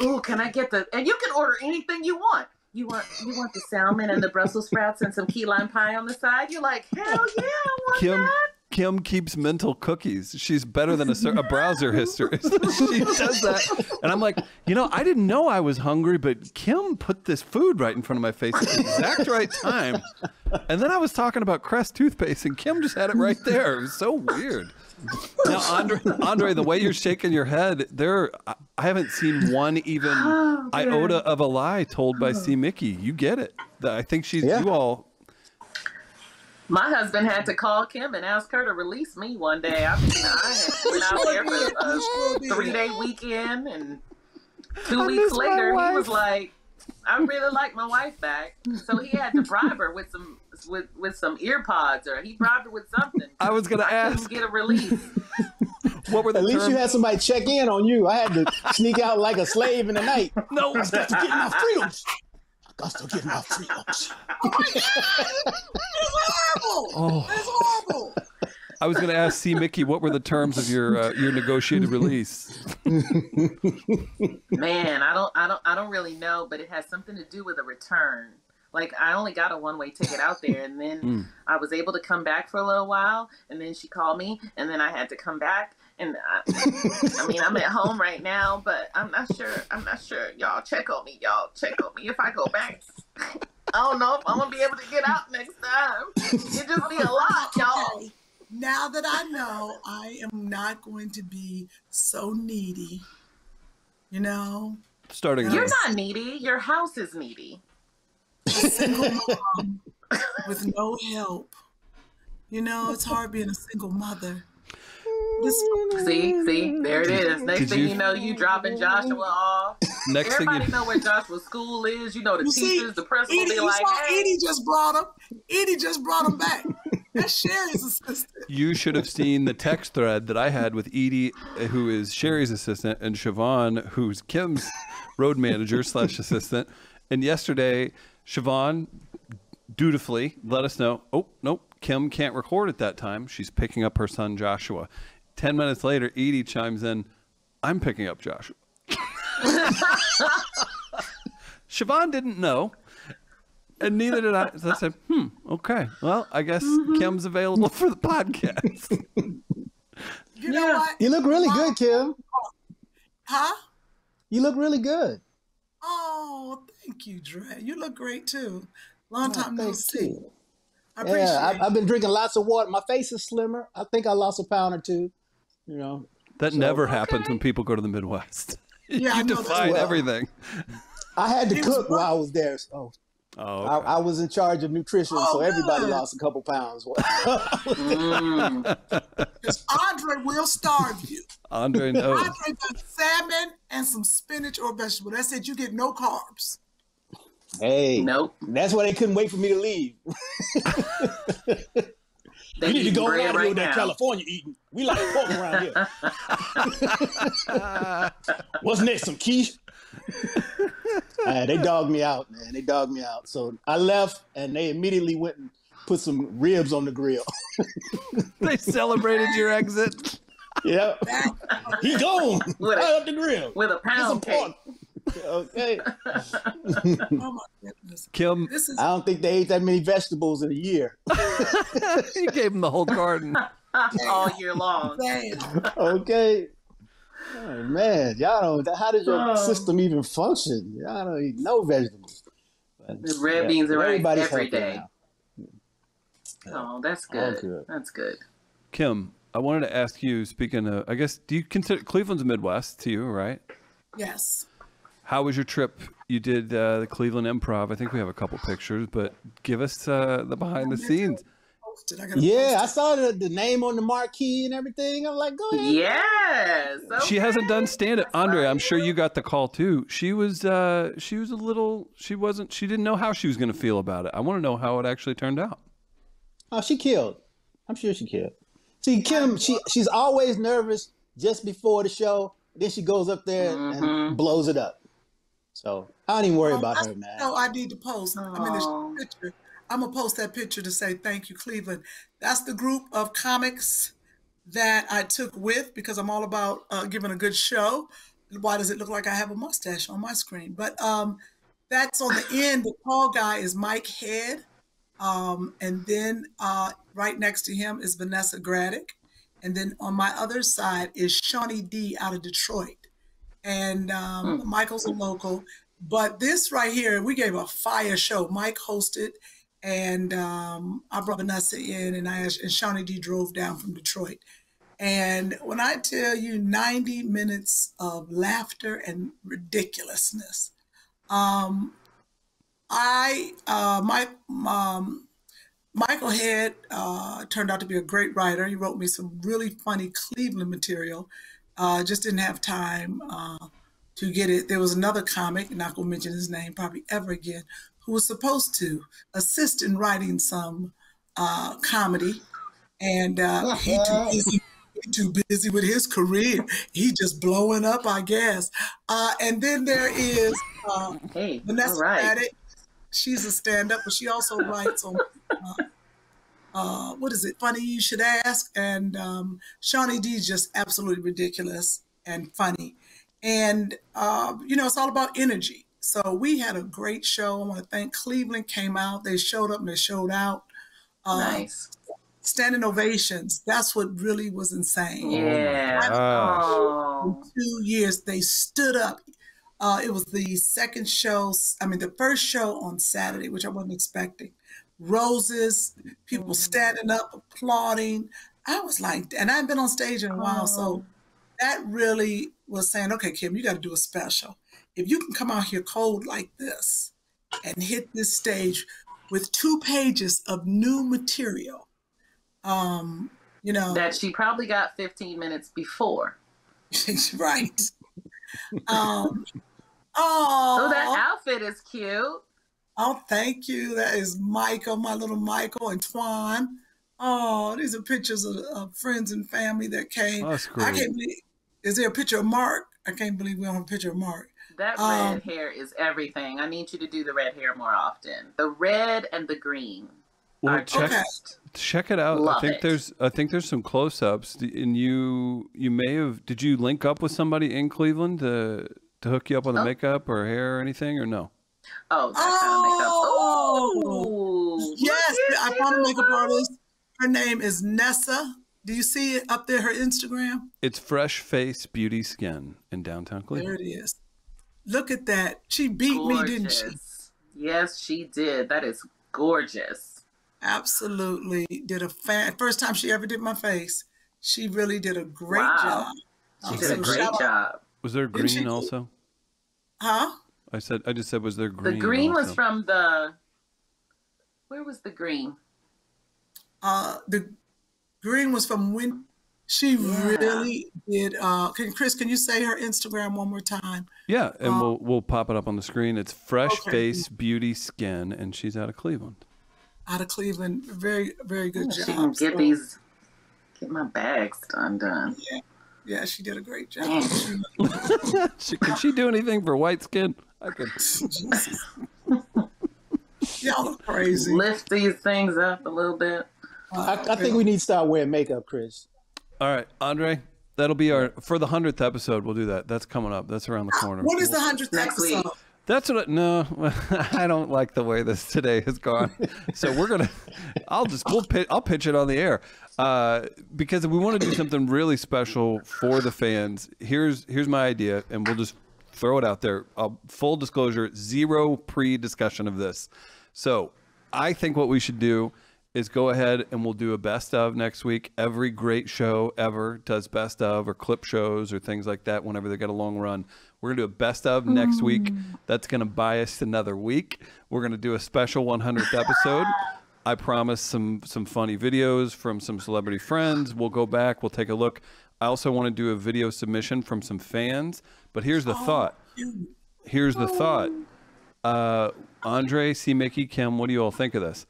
Ooh, can I get and you can order anything you want. You want the salmon and the Brussels sprouts and some key lime pie on the side? You're like, hell yeah, I want that. Kim keeps mental cookies. She's better than a browser history. She does that. And I'm like, I didn't know I was hungry, but Kim put this food right in front of my face at the exact right time. And then I was talking about Crest toothpaste, and Kim just had it right there. It was so weird. Now, Andre, the way you're shaking your head, I haven't seen one even iota of a lie told by C. Mickey. You get it. I think you all. My husband had to call Kim and ask her to release me one day. I had been out there for a 3-day weekend, and 2 weeks later, he was like, "I really like my wife back." So he had to bribe her with some ear pods, or he bribed her with something. I was gonna ask. Couldn't get a release. What were the At least terms? you had somebody check in on you. I had to sneak out like a slave in the night. No. I got to get my freedoms. I got to get my freedoms. It's horrible. Oh. It's horrible. I was going to ask C. Mickey, what were the terms of your negotiated release? Man, I don't really know, but it has something to do with a return. Like, I only got a one-way ticket out there, and then I was able to come back for a little while, and then she called me, and then I had to come back. And I mean, I'm at home right now, but I'm not sure. Y'all check on me if I go back. I don't know if I'm gonna be able to get out next time. It just be a lot, y'all. now that I know I am not going to be so needy, you know, Starting You're again. not needy. Your house is needy. a single mom with no help. You know, it's hard being a single mother. See, there it is. Next Did thing you- you know, you dropping Joshua off. Next thing Everybody you know where Joshua's school is. You know the You see, teachers, the principal. Edie, Be you like, saw hey. Edie just brought him. Edie just brought him back. That's Sherry's assistant. You should have seen the text thread that I had with Edie, who is Sherry's assistant, and Siobhan, who's Kim's road manager / assistant. And yesterday, Siobhan dutifully let us know, oh, nope, Kim can't record at that time. She's picking up her son, Joshua. 10 minutes later, Edie chimes in, I'm picking up Joshua. Siobhan didn't know. And neither did I. So I said, okay. Well, I guess Kim's available for the podcast. You know what? You look really good, Kim. Huh? You look really good. Oh, thank you, Dre. You look great too. Long time no Thank see. you. I appreciate Yeah, it. I've been drinking lots of water. My face is slimmer. I think I lost a pound or two. You know, That never happens when people go to the Midwest. Yeah, I You know that's define well. everything. I had to He was cook while I was there. So Oh, okay. I was in charge of nutrition, Oh, so everybody good. lost a couple pounds. Because Andre will starve you. Andre knows. Andre does salmon and some spinach or vegetable. That's it. You get no carbs. Hey, Nope. that's why they couldn't wait for me to leave. They You need to eating go bread out here right with that now. California eating. We like pork around here. What's next? Some quiche? They dogged me out, man. They dogged me out. So I left, and they immediately went and put some ribs on the grill. They celebrated your exit. Yeah, he gone With a- right up the grill. With a Get some pound cake. pork. Okay. Oh my goodness. Kim, This is I don't think they ate that many vegetables in a year. you gave him the whole garden. All year long. damn. Okay. Oh, man, y'all don't. How does your system even function? Y'all don't eat no vegetables. But, The red beans and rice everybody's every healthy day. now. Oh, that's All good. good. That's good. Kim, I wanted to ask you, speaking of, I guess, do you consider Cleveland's Midwest to you, right? Yes. How was your trip? You did the Cleveland Improv. I think we have a couple pictures, but give us the behind the scenes. Posted. I gotta Yeah, I post saw the name on the marquee and everything. I'm like, go ahead. Yes. She hasn't done okay. stand up. Andre, I'm sure you got the call too. She was a little, she didn't know how she was going to feel about it. I want to know how it actually turned out. Oh, she killed. I'm sure she killed. See, Kim, she's always nervous just before the show. Then she goes up there and blows it up. So I don't even worry about her, man. No, I need to post. I mean, Aw. this picture. I'm gonna post that picture to say thank you, Cleveland. That's the group of comics that I took with because I'm all about giving a good show. Why does it look like I have a mustache on my screen? But that's on the end. The tall guy is Mike Head, and then right next to him is Vanessa Graddick, and then on my other side is Shawnee D out of Detroit. And Michael's a local. But this right here, we gave a fire show. Mike hosted, and I brought Vanessa in, and Shawnee D drove down from Detroit. And when I tell you 90 minutes of laughter and ridiculousness, Michael Head turned out to be a great writer. He wrote me some really funny Cleveland material. Just didn't have time to get it. There was another comic, not going to mention his name probably ever again, who was supposed to assist in writing some comedy. And he too busy with his career. He just blowing up, I guess. And then there is Hey, Vanessa all right. Graddick. She's a stand-up, but she also writes on what is it? Funny You Should Ask. And Shawnee D is just absolutely ridiculous and funny. And it's all about energy. So we had a great show. I want to thank Cleveland came out. They showed up and they showed out. Nice. Standing ovations. That's what really was insane. Yeah. gosh. Oh. 2 years they stood up. It was the the first show on Saturday, which I wasn't expecting. Roses, people standing up, applauding. I was like, and I haven't been on stage in a while, so that really was saying, okay, Kim, you got to do a special. If you can come out here cold like this and hit this stage with 2 pages of new material, you know. That she probably got 15 minutes before. Right. Oh, that outfit is cute. Oh, thank you. That is Michael, my little Michael, and Twan. Oh, these are pictures of friends and family that came. Oh, that's great. I can't believe, is there a picture of Mark? I can't believe we don't have a picture of Mark. That red hair is everything. I need you to do the red hair more often. The red and the green. Well, are check it out. Love I think there's some close-ups, and you may have. Did you link up with somebody in Cleveland to hook you up on the makeup or hair or anything, or no? Oh, that kind of makeup. Oh, yes, I found a makeup artist. Her name is Nessa. Do you see it up there? Her Instagram. It's Fresh Face Beauty Skin in downtown Cleveland. There it is. Look at that. She beat me, didn't she? Yes, she did. That is gorgeous. Absolutely. Did a first time she ever did my face. She really did a great job. She did a great job. Was there green also? Huh? I just said, was there green? The green also? was from where was the green? The green was from when she really did. Chris, can you say her Instagram one more time? Yeah, and we'll pop it up on the screen. It's Fresh Face Beauty Skin, and she's out of Cleveland. Out of Cleveland, very, very good job. She can get my bags done. Yeah, she did a great job. Can she do anything for white skin? I could. Y'all look crazy. Lift these things up a little bit. I think we need to start wearing makeup, Chris. All right, Andre, that'll be for the 100th episode. We'll do that. That's coming up. That's around the corner. What is the 100th episode? That's what. No, I don't like the way this today has gone. So I'll pitch it on the air because we want to do something really special for the fans. Here's my idea, and we'll just throw it out there. Full disclosure, zero pre-discussion of this. So I think what we should do is go ahead and we'll do a best of next week. Every great show ever does best of or clip shows or things like that whenever they get a long run. We're going to do a best of next week. That's going to buy us another week. We're going to do a special 100th episode. I promise some funny videos from some celebrity friends. We'll go back. We'll take a look. I also want to do a video submission from some fans. But here's the thought. Andre, C. Mickey, Kim, what do you all think of this?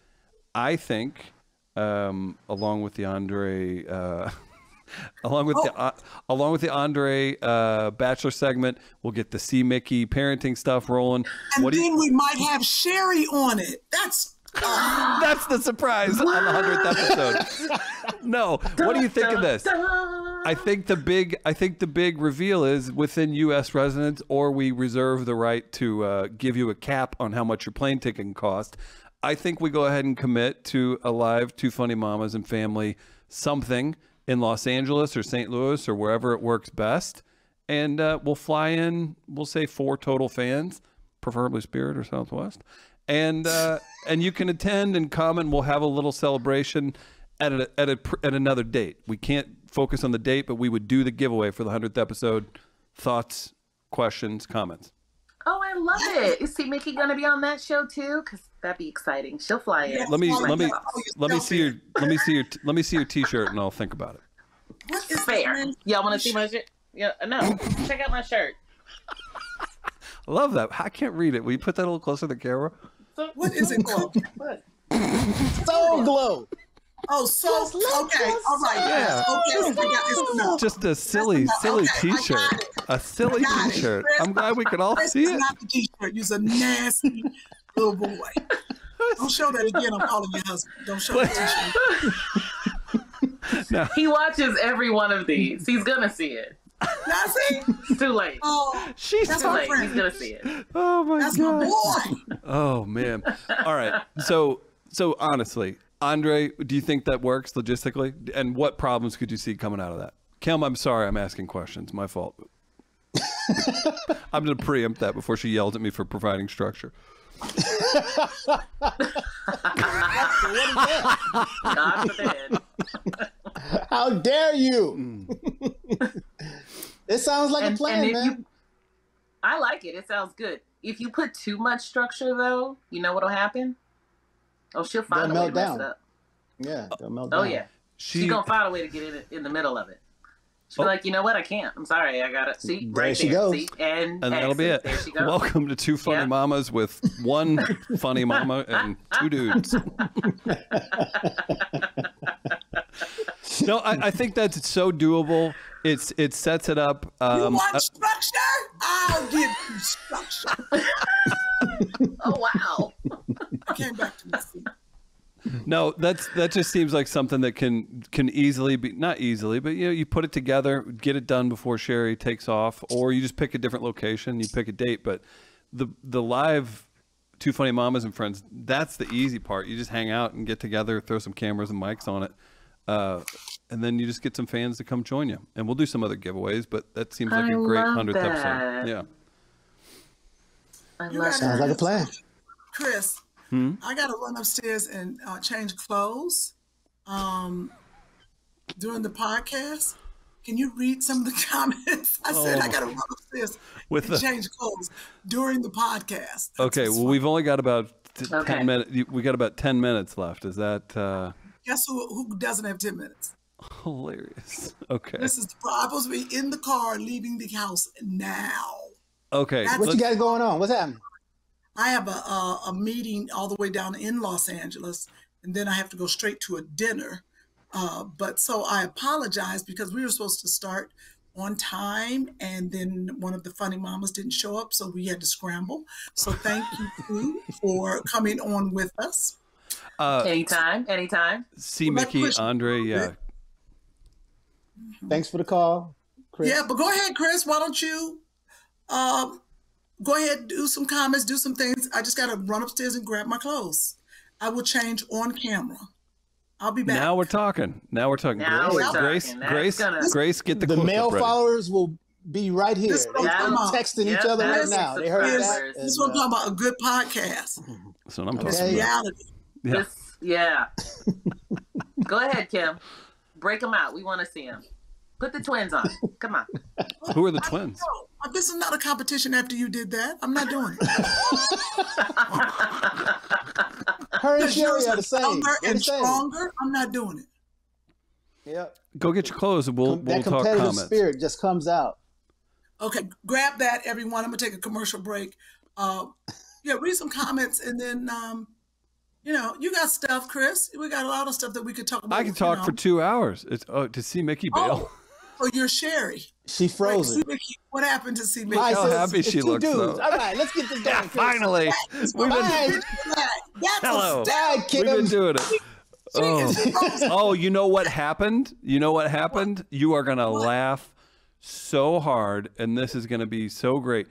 I think, along with the Andre, along with the Andre Bachelor segment, we'll get the C. Mickey parenting stuff rolling. And we might have Sherry on it. That's the surprise on the 100th episode. No, what do you think of this? I think the big reveal is within U.S. residents, or we reserve the right to give you a cap on how much your plane ticket can cost. I think we go ahead and commit to a live Two Funny Mamas and Family something in Los Angeles or St. Louis or wherever it works best. And we'll fly in, we'll say 4 total fans, preferably Spirit or Southwest. And you can attend and come, and we'll have a little celebration at another date. We can't focus on the date, but we would do the giveaway for the 100th episode. Thoughts, questions, comments? Oh, I love it. Is C. Mickey going to be on that show too? Because that'd be exciting. She'll fly in. Let me see your T-shirt, and I'll think about it. What is fair? Y'all want to see my shirt? Yeah, no. Check out my shirt. I love that. I can't read it. Will you put that a little closer to the camera? What is it called? Soul Glow. Oh, so okay, all right, yeah. Okay, just a silly T-shirt. A silly T-shirt. I'm glad we could all see it. Not the T-shirt. You're a nasty little boy. Don't show that again. I'm calling your husband. Don't show that T-shirt. No. He watches every one of these. He's gonna see it. Now see? It's too late. Oh, she's too late. He's gonna see it. Oh my God. That's my boy. Oh man. All right. So honestly, Andre, do you think that works logistically? And what problems could you see coming out of that? Kim, I'm sorry I'm asking questions. My fault. I'm going to preempt that before she yells at me for providing structure. God forbid. How dare you? It sounds like a plan, man. I like it. It sounds good. If you put too much structure, though, you know what'll happen? Oh, she'll find a way to mess it up. Yeah, they'll melt down. Oh, yeah. She's going to find a way to get in the middle of it. She'll be like, you know what? I can't. I'm sorry. I got to see right there. She goes. See? And that'll be it. There she goes. Welcome to Two Funny Mamas with one funny mama and two dudes. No, I think that's so doable. It sets it up. You want structure? I'll give you structure. Oh, wow. I came back to my seat. No, that just seems like something that can easily be, not easily, but you put it together, get it done before Sherry takes off, or you just pick a different location, you pick a date. But the live Two Funny Mamas and Friends, that's the easy part. You just hang out and get together, throw some cameras and mics on it, and then you just get some fans to come join you. And we'll do some other giveaways, but that seems like a great 100th episode. Yeah. I love Sounds like a plan. Chris, I got to run upstairs and change clothes during the podcast. Can you read some of the comments? I said I got to run upstairs and change clothes during the podcast. Okay, well, we've only got about 10 minutes. We got about 10 minutes left. Is that... Guess who doesn't have 10 minutes? Hilarious. Okay. This is I'm supposed to be in the car leaving the house now. Okay. What you got going on? What's happening? I have a meeting all the way down in Los Angeles, and then I have to go straight to a dinner. But so I apologize because we were supposed to start on time, and then one of the funny mamas didn't show up, so we had to scramble. So thank you for coming on with us. Anytime. See Mickey, Andre, yeah. Thanks for the call, Chris. Yeah, but go ahead, Chris. Why don't you go ahead, do some comments, do some things. I just got to run upstairs and grab my clothes. I will change on camera. I'll be back. Now we're talking. Grace, get the male followers will be right here. They're texting each other right now. They heard that. This is what I'm talking about, a good podcast. That's what I'm talking It's about. reality. Yeah. Go ahead, Kim. Break them out. We want to see them. Put the twins on. Come on. Who are the twins? This is not a competition after you did that. I'm not doing it. Her and Sherry are the same. Stronger and stronger. I'm not doing it. Yep. Go get your clothes and we'll talk comments. That competitive spirit just comes out. Okay, grab that, everyone. I'm going to take a commercial break. Read some comments, and then, you got stuff, Chris. We got a lot of stuff that we could talk about. I can talk for 2 hours. It's to see Mickey bail. Oh, you're Sherry. She frozen. What happened to see Mickey? How happy she looks, though. All right, let's get this going. Yeah, finally. Hello. We've been doing it. Oh, you know what happened? You are going to laugh so hard, and this is going to be so great.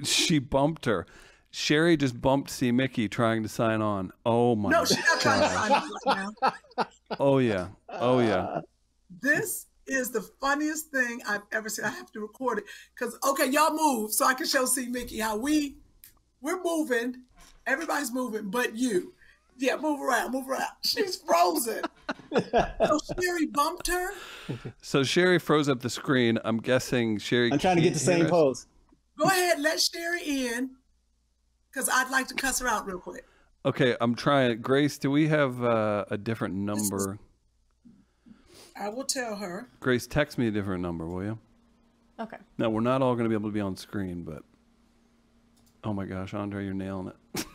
She bumped her. Sherry just bumped C. Mickey trying to sign on. Oh, my God. No, she's not trying to sign on right now. Oh, yeah. This is the funniest thing I've ever seen. I have to record it because, y'all move so I can show C. Mickey how we're moving. Everybody's moving, but you. Yeah, move around. She's frozen. So Sherry bumped her? So Sherry froze up the screen. I'm guessing Sherry I'm trying to get the same pose. Go ahead, let Sherry in because I'd like to cuss her out real quick. Okay, I'm trying. Grace, do we have a different number? I will tell her. Grace, text me a different number, will you? Okay. No, we're not all going to be able to be on screen, but... Oh my gosh, Andre, you're nailing it.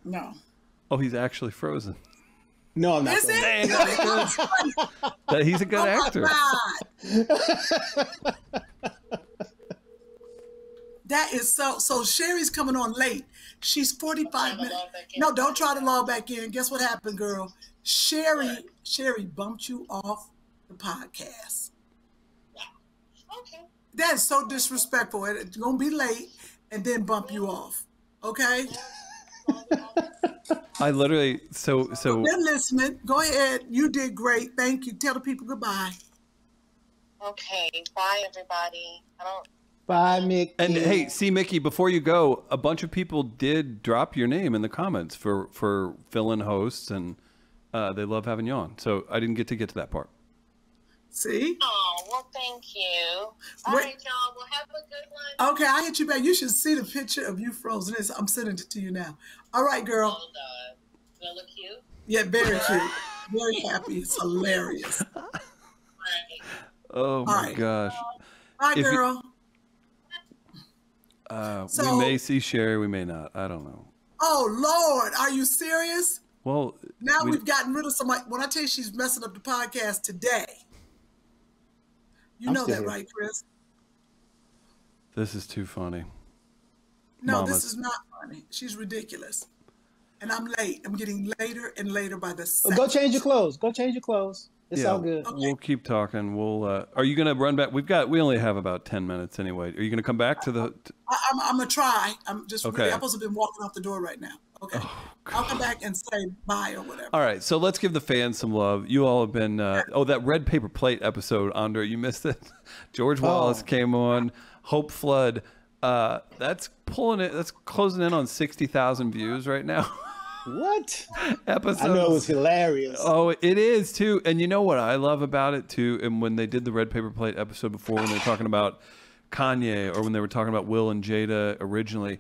No. Oh, he's actually frozen. No, I'm not. Is it? He's a good actor. That is so Sherry's coming on late. She's 45 minutes. No, don't try to log back in. Guess what happened, girl? Sherry bumped you off the podcast. Okay. That is so disrespectful. It's going to be late and then bump you off. Okay? I literally, so. They're listening. Go ahead. You did great. Thank you. Tell the people goodbye. Okay. Bye, everybody. Bye, Mickey. And hey, see, Mickey, before you go, a bunch of people did drop your name in the comments for fill-in hosts, and they love having you on. So I didn't get to that part. See? Oh, well, thank you. All Wait. right, y'all. Well, have a good one. Okay, I hit you back. You should see the picture of you frozen. I'm sending it to you now. All right, girl. Hold on. Do I look cute? Yeah, very cute. Very happy. It's hilarious. All right. Oh my right. gosh. Bye, If you- girl. So- we may see Sherry, we may not. I don't know. Oh, Lord. Are you serious? Well, Now we've gotten rid of somebody. When I tell you she's messing up the podcast today, you I'm know still that, here. right, Chris? this is too funny. No, Mamas. this is not funny. She's ridiculous. And I'm late. I'm getting later and later by the second. Go change your clothes. Go change your clothes. It's all good. We'll keep talking. Are you gonna run back? We only have about 10 minutes anyway. Are you gonna come back to the? I'm going to try. I'm just Okay. really, I'm supposed to have been walking out the door right now. Okay. I'll come back and say bye or whatever. All right, so let's give the fans some love. You all have been. That red paper plate episode, Andre, you missed it. George Wallace came on. Hope Flood. That's pulling it. That's closing in on 60,000 views right now. What? Episode. I know it was hilarious. Oh, it is too. And you know what I love about it too? And when they did the red paper plate episode before, when they were talking about Kanye or when they were talking about Will and Jada originally,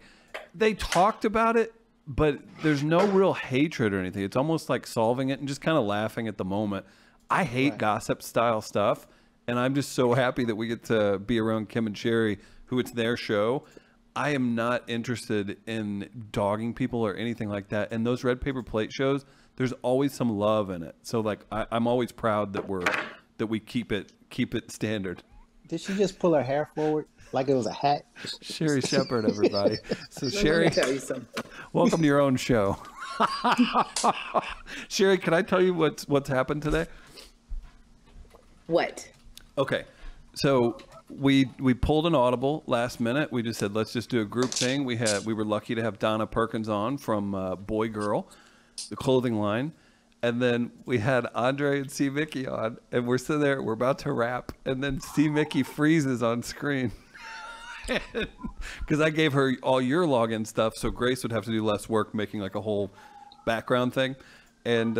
they talked about it, but there's no real hatred or anything. It's almost like solving it and just kind of laughing at the moment. I hate gossip style stuff, and I'm just so happy that we get to be around Kim and Sherry, who it's their show. I am not interested in dogging people or anything like that. And those red paper plate shows, there's always some love in it. So like I'm always proud that we keep it standard. Did she just pull her hair forward like it was a hat? Sherry Shepherd, everybody. So Let Sherry, me tell you something. welcome to your own show. Sherry, can I tell you what's happened today? What? Okay, so we pulled an audible last minute. We just said let's just do a group thing. We were lucky to have Donna Perkins on from Boy Girl, the clothing line, and then we had Andre and C. Mickey on, and we're sitting there. We're about to wrap, and then C. Mickey freezes on screen because I gave her all your login stuff, so Grace would have to do less work making like a whole background thing, and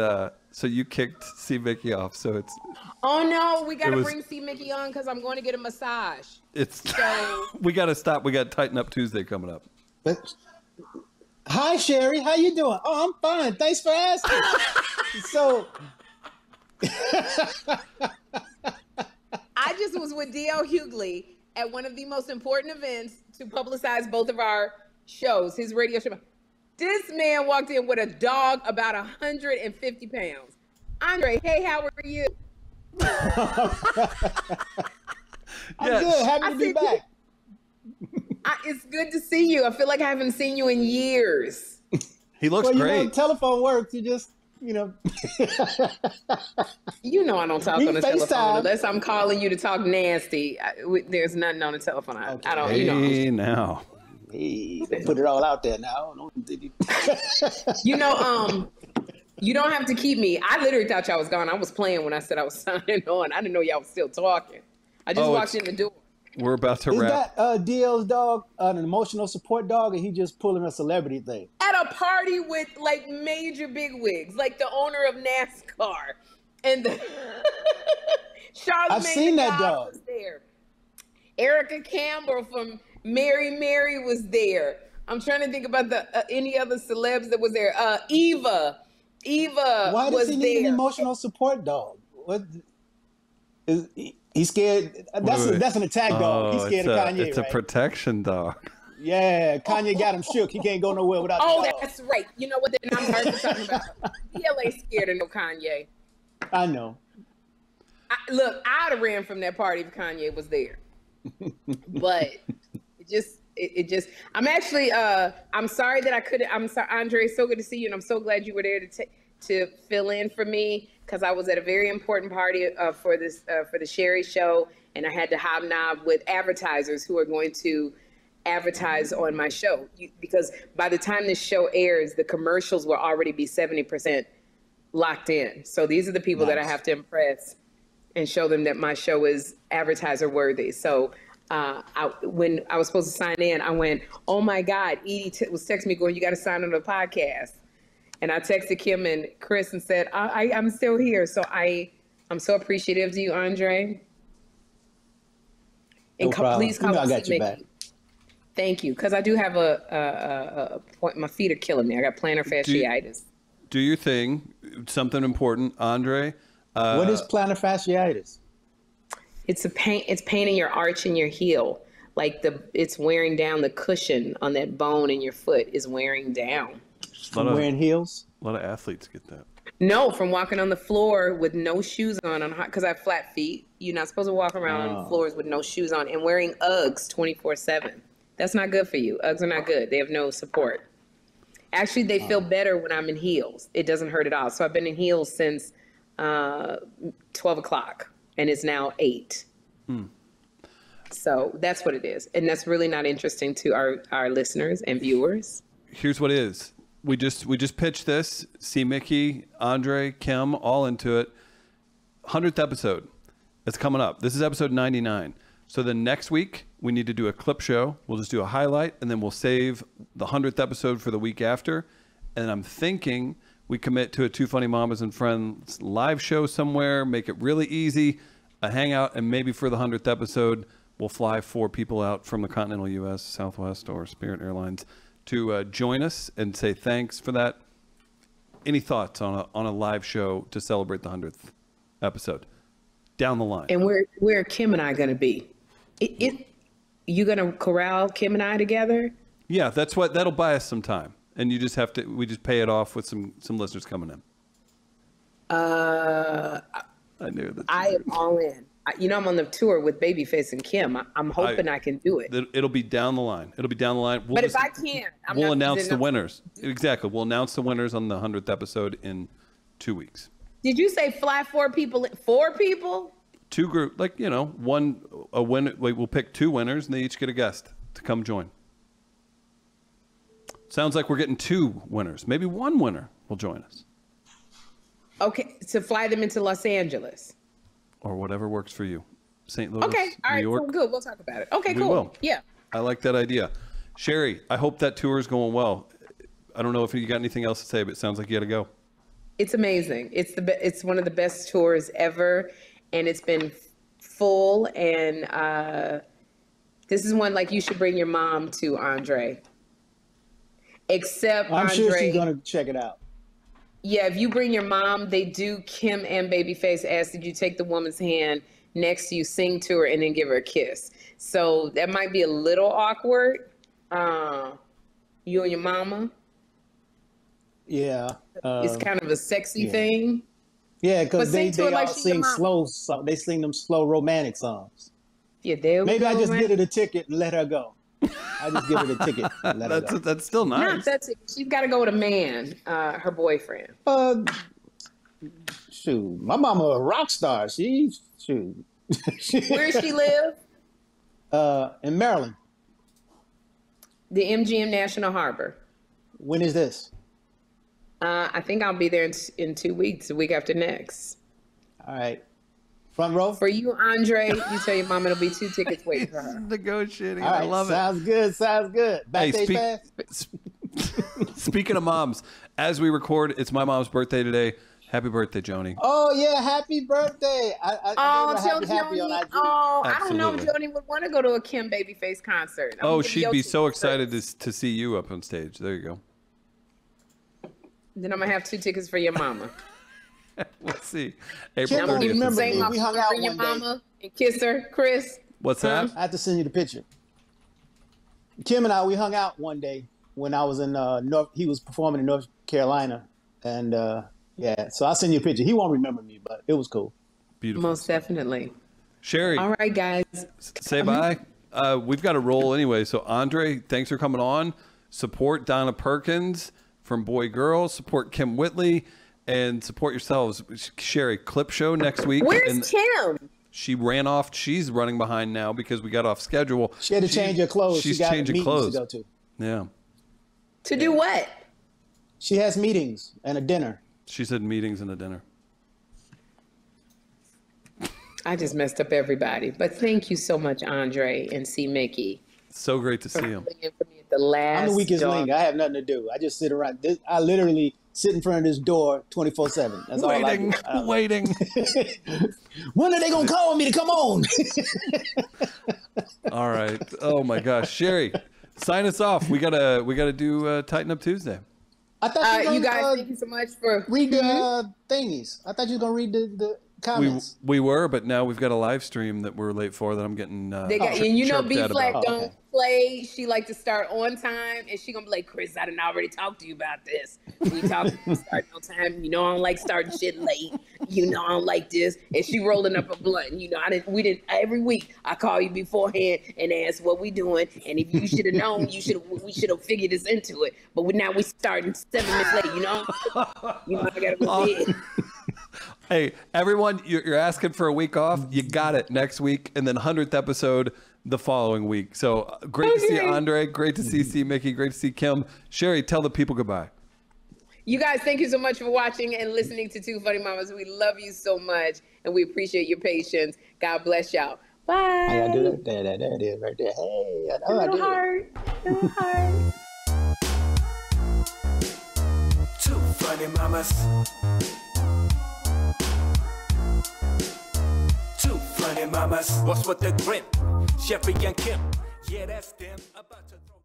so you kicked C. Mickey off. So it's. Oh no, we gotta was- bring C. Mickey on because I'm going to get a massage. It's So we got to stop. We got Tighten Up Tuesday coming up. But hi, Sherry. How you doing? Oh, I'm fine. Thanks for asking. So I just was with DL Hughley at one of the most important events to publicize both of our shows, his radio show. This man walked in with a dog about 150 pounds. Andre, hey, how are you? I'm good. Happy to be said, back. It's good to see you. I feel like I haven't seen you in years. He looks Well, you great. know, telephone works. You just, You know I don't talk We on the FaceTime. telephone unless I'm calling you to talk nasty. There's nothing on the telephone. I don't. Hey, You know. now. hey, put it all out there now. You know, you don't have to keep me. I literally thought y'all was gone. I was playing when I said I was signing on. I didn't know y'all was still talking. I just Oh, walked it's- in the door. We're about to Is wrap. that DL's dog an emotional support dog, or he just pulling a celebrity thing? At a party with like major bigwigs, like the owner of NASCAR and the Charlamagne I've seen the that God dog. was there. Erica Campbell from Mary was there. I'm trying to think about the any other celebs that was there. Eva Why was does he need an there. emotional support dog? What is he scared? That's an attack dog. He's scared of Kanye, it's a right? protection dog. Yeah, Kanye got him shook. He can't go nowhere without Oh, the dog. that's right. You know what? Then I'm sorry for talking about. DLA scared of no Kanye. I know. Look, I'd have ran from that party if Kanye was there. But it just. I'm actually. I'm sorry that I couldn't. I'm sorry, Andre. It's so good to see you, and I'm so glad you were there to fill in for me because I was at a very important party for the Sherry show, and I had to hobnob with advertisers who are going to advertise on my show because by the time this show airs, the commercials will already be 70% locked in. So these are the people that I have to impress and show them that my show is advertiser worthy. So when I was supposed to sign in, I went, oh my God, Edie was texting me going, you got to sign on the podcast. And I texted Kim and Chris and said, I'm still here. So I'm so appreciative to you, Andre. And No problem. please come I see got you Mickey. back. Thank you. Because I do have a point. My feet are killing me. I got plantar fasciitis. Do your thing. Something important, Andre. What is plantar fasciitis? It's pain in your arch and your heel. Like it's wearing down the cushion on that bone in your foot is wearing down. From wearing heels? A lot of athletes get that. No, from walking on the floor with no shoes on because I have flat feet. You're not supposed to walk around on floors with no shoes on and wearing Uggs 24/7. That's not good for you. Uggs are not good. They have no support. Actually, they feel better when I'm in heels. It doesn't hurt at all. So I've been in heels since 12 o'clock, and it's now 8. So that's what it is. And that's really not interesting to our listeners and viewers. Here's what it is. We just pitched this. See Mickey, Andre, Kim, all into it. 100th episode. It's coming up. This is episode 99. So the next week, we need to do a clip show. We'll just do a highlight, and then we'll save the 100th episode for the week after. And I'm thinking we commit to a Two Funny Mamas and Friends live show somewhere, make it really easy, a hangout, and maybe for the 100th episode, we'll fly 4 people out from the continental U.S., Southwest, or Spirit Airlines to join us and say thanks for that. Any thoughts on a live show to celebrate the 100th episode down the line? And where Kim and I going to be? You going to corral Kim and I together? Yeah, that'll buy us some time. And you just we just pay it off with some listeners coming in. I knew that. I am all in. I'm on the tour with Babyface and Kim. I'm hoping I can do it. It'll be down the line. But if I can't, we'll announce the winners. Exactly. We'll announce the winners on the 100th episode in 2 weeks. Did you say fly 4 people? 4 people? 2 group, a winner. We'll pick 2 winners, and they each get a guest to come join. Sounds like we're getting 2 winners. Maybe 1 winner will join us. Okay, to fly them into Los Angeles. Or whatever works for you. St. Louis, okay, all right, New York. cool, good. We'll talk about it. Okay, We cool. will. Yeah. I like that idea. Sherry, I hope that tour is going well. I don't know if you got anything else to say, but it sounds like you got to go. It's amazing. It's one of the best tours ever, and it's been full. And this is one like you should bring your mom to, Andre. Except I'm Andre, sure she's gonna check it out. Yeah, if you bring your mom, they do. Kim and Babyface ask that you take the woman's hand next to you, sing to her, and then give her a kiss. So that might be a little awkward. You and your mama. Yeah. It's kind of a sexy thing. Yeah, because they all like sing slow. They sing them slow romantic songs. Yeah, there. Maybe I just get her the ticket and let her go. I just give her the ticket and let her go. That's still nice. That's it. She's got to go with a man, her boyfriend. Shoot, my mama a rock star. Shoot. Where does she live? In Maryland. The MGM National Harbor. When is this? I think I'll be there in 2 weeks, the week after next. All right. Front row? For you, Andre, you tell your mom it'll be 2 tickets waiting for her. Negotiating. All right, I love sounds good. Sounds good. Backstage pass? Speaking of moms, as we record, it's my mom's birthday today. Happy birthday, Joni. Oh, yeah. Happy birthday. I tell happy on Joni. IG. Oh, I don't know if Absolutely. Joni would want to go to a Kim Babyface concert. Oh, she'd be so excited to see you up on stage. There you go. Then I'm going to have 2 tickets for your mama. We'll see. April Kim, 30th. remember Say me. my We hung out bring your one day. mama and kiss her, Chris. What's that? I have to send you the picture. Kim and we hung out one day when I was in he was performing in North Carolina. And yeah, so I'll send you a picture. He won't remember me, but it was cool. Beautiful. Most definitely. Sherry, All right, guys. say bye. We've got to roll anyway. So Andre, thanks for coming on. Support Donna Perkins from Boy Girls. Support Kim Whitley. And support yourselves. Sherry, clip show next week. Where's Kim? She ran off. She's running behind now because we got off schedule. She had to change her clothes. She's she got changing meetings clothes. to go to. Yeah. To do what? She has meetings and a dinner. She said meetings and a dinner. I just messed up everybody. But thank you so much, Andre and C. Mickey. So great to see him. For me at the last I'm the weakest dog. link. I have nothing to do. I just sit around. I literally sit in front of this door 24/7. That's all I do. Waiting. When are they gonna call me to come on? All right. Oh my gosh, Sherry, sign us off. We gotta do Tighten Up Tuesday. I thought you guys, thank you so much for read the thingies. I thought you were gonna read the comments. We were, but now we've got a live stream that we're late for that I'm getting. And you know, B Flat don't okay. play. She like to start on time, and she gonna be like, Chris, I didn't already talk to you about this. We talked starting on time. You know, I don't like starting shit late. You know, I don't like this. And she rolling up a blunt. You know, we didn't every week. I call you beforehand and ask what we doing. And if you should have known, we should have figured this into it. But now we starting 7 minutes late. You know, I gotta go to bed. Hey, everyone, you're asking for a week off. You got it next week, and then 100th episode the following week. So great to see Andre. Great to see C. Mickey. Great to see Kim. Sherry, tell the people goodbye. You guys, thank you so much for watching and listening to Two Funny Mamas. We love you so much, and we appreciate your patience. God bless y'all. Bye. I gotta do that. There it is right there. Hey, I know I did. Little heart. Two Funny Mamas. Two Funny Mamas. What's with the grip? Sherry and Kim. Yeah, that's them. About to throw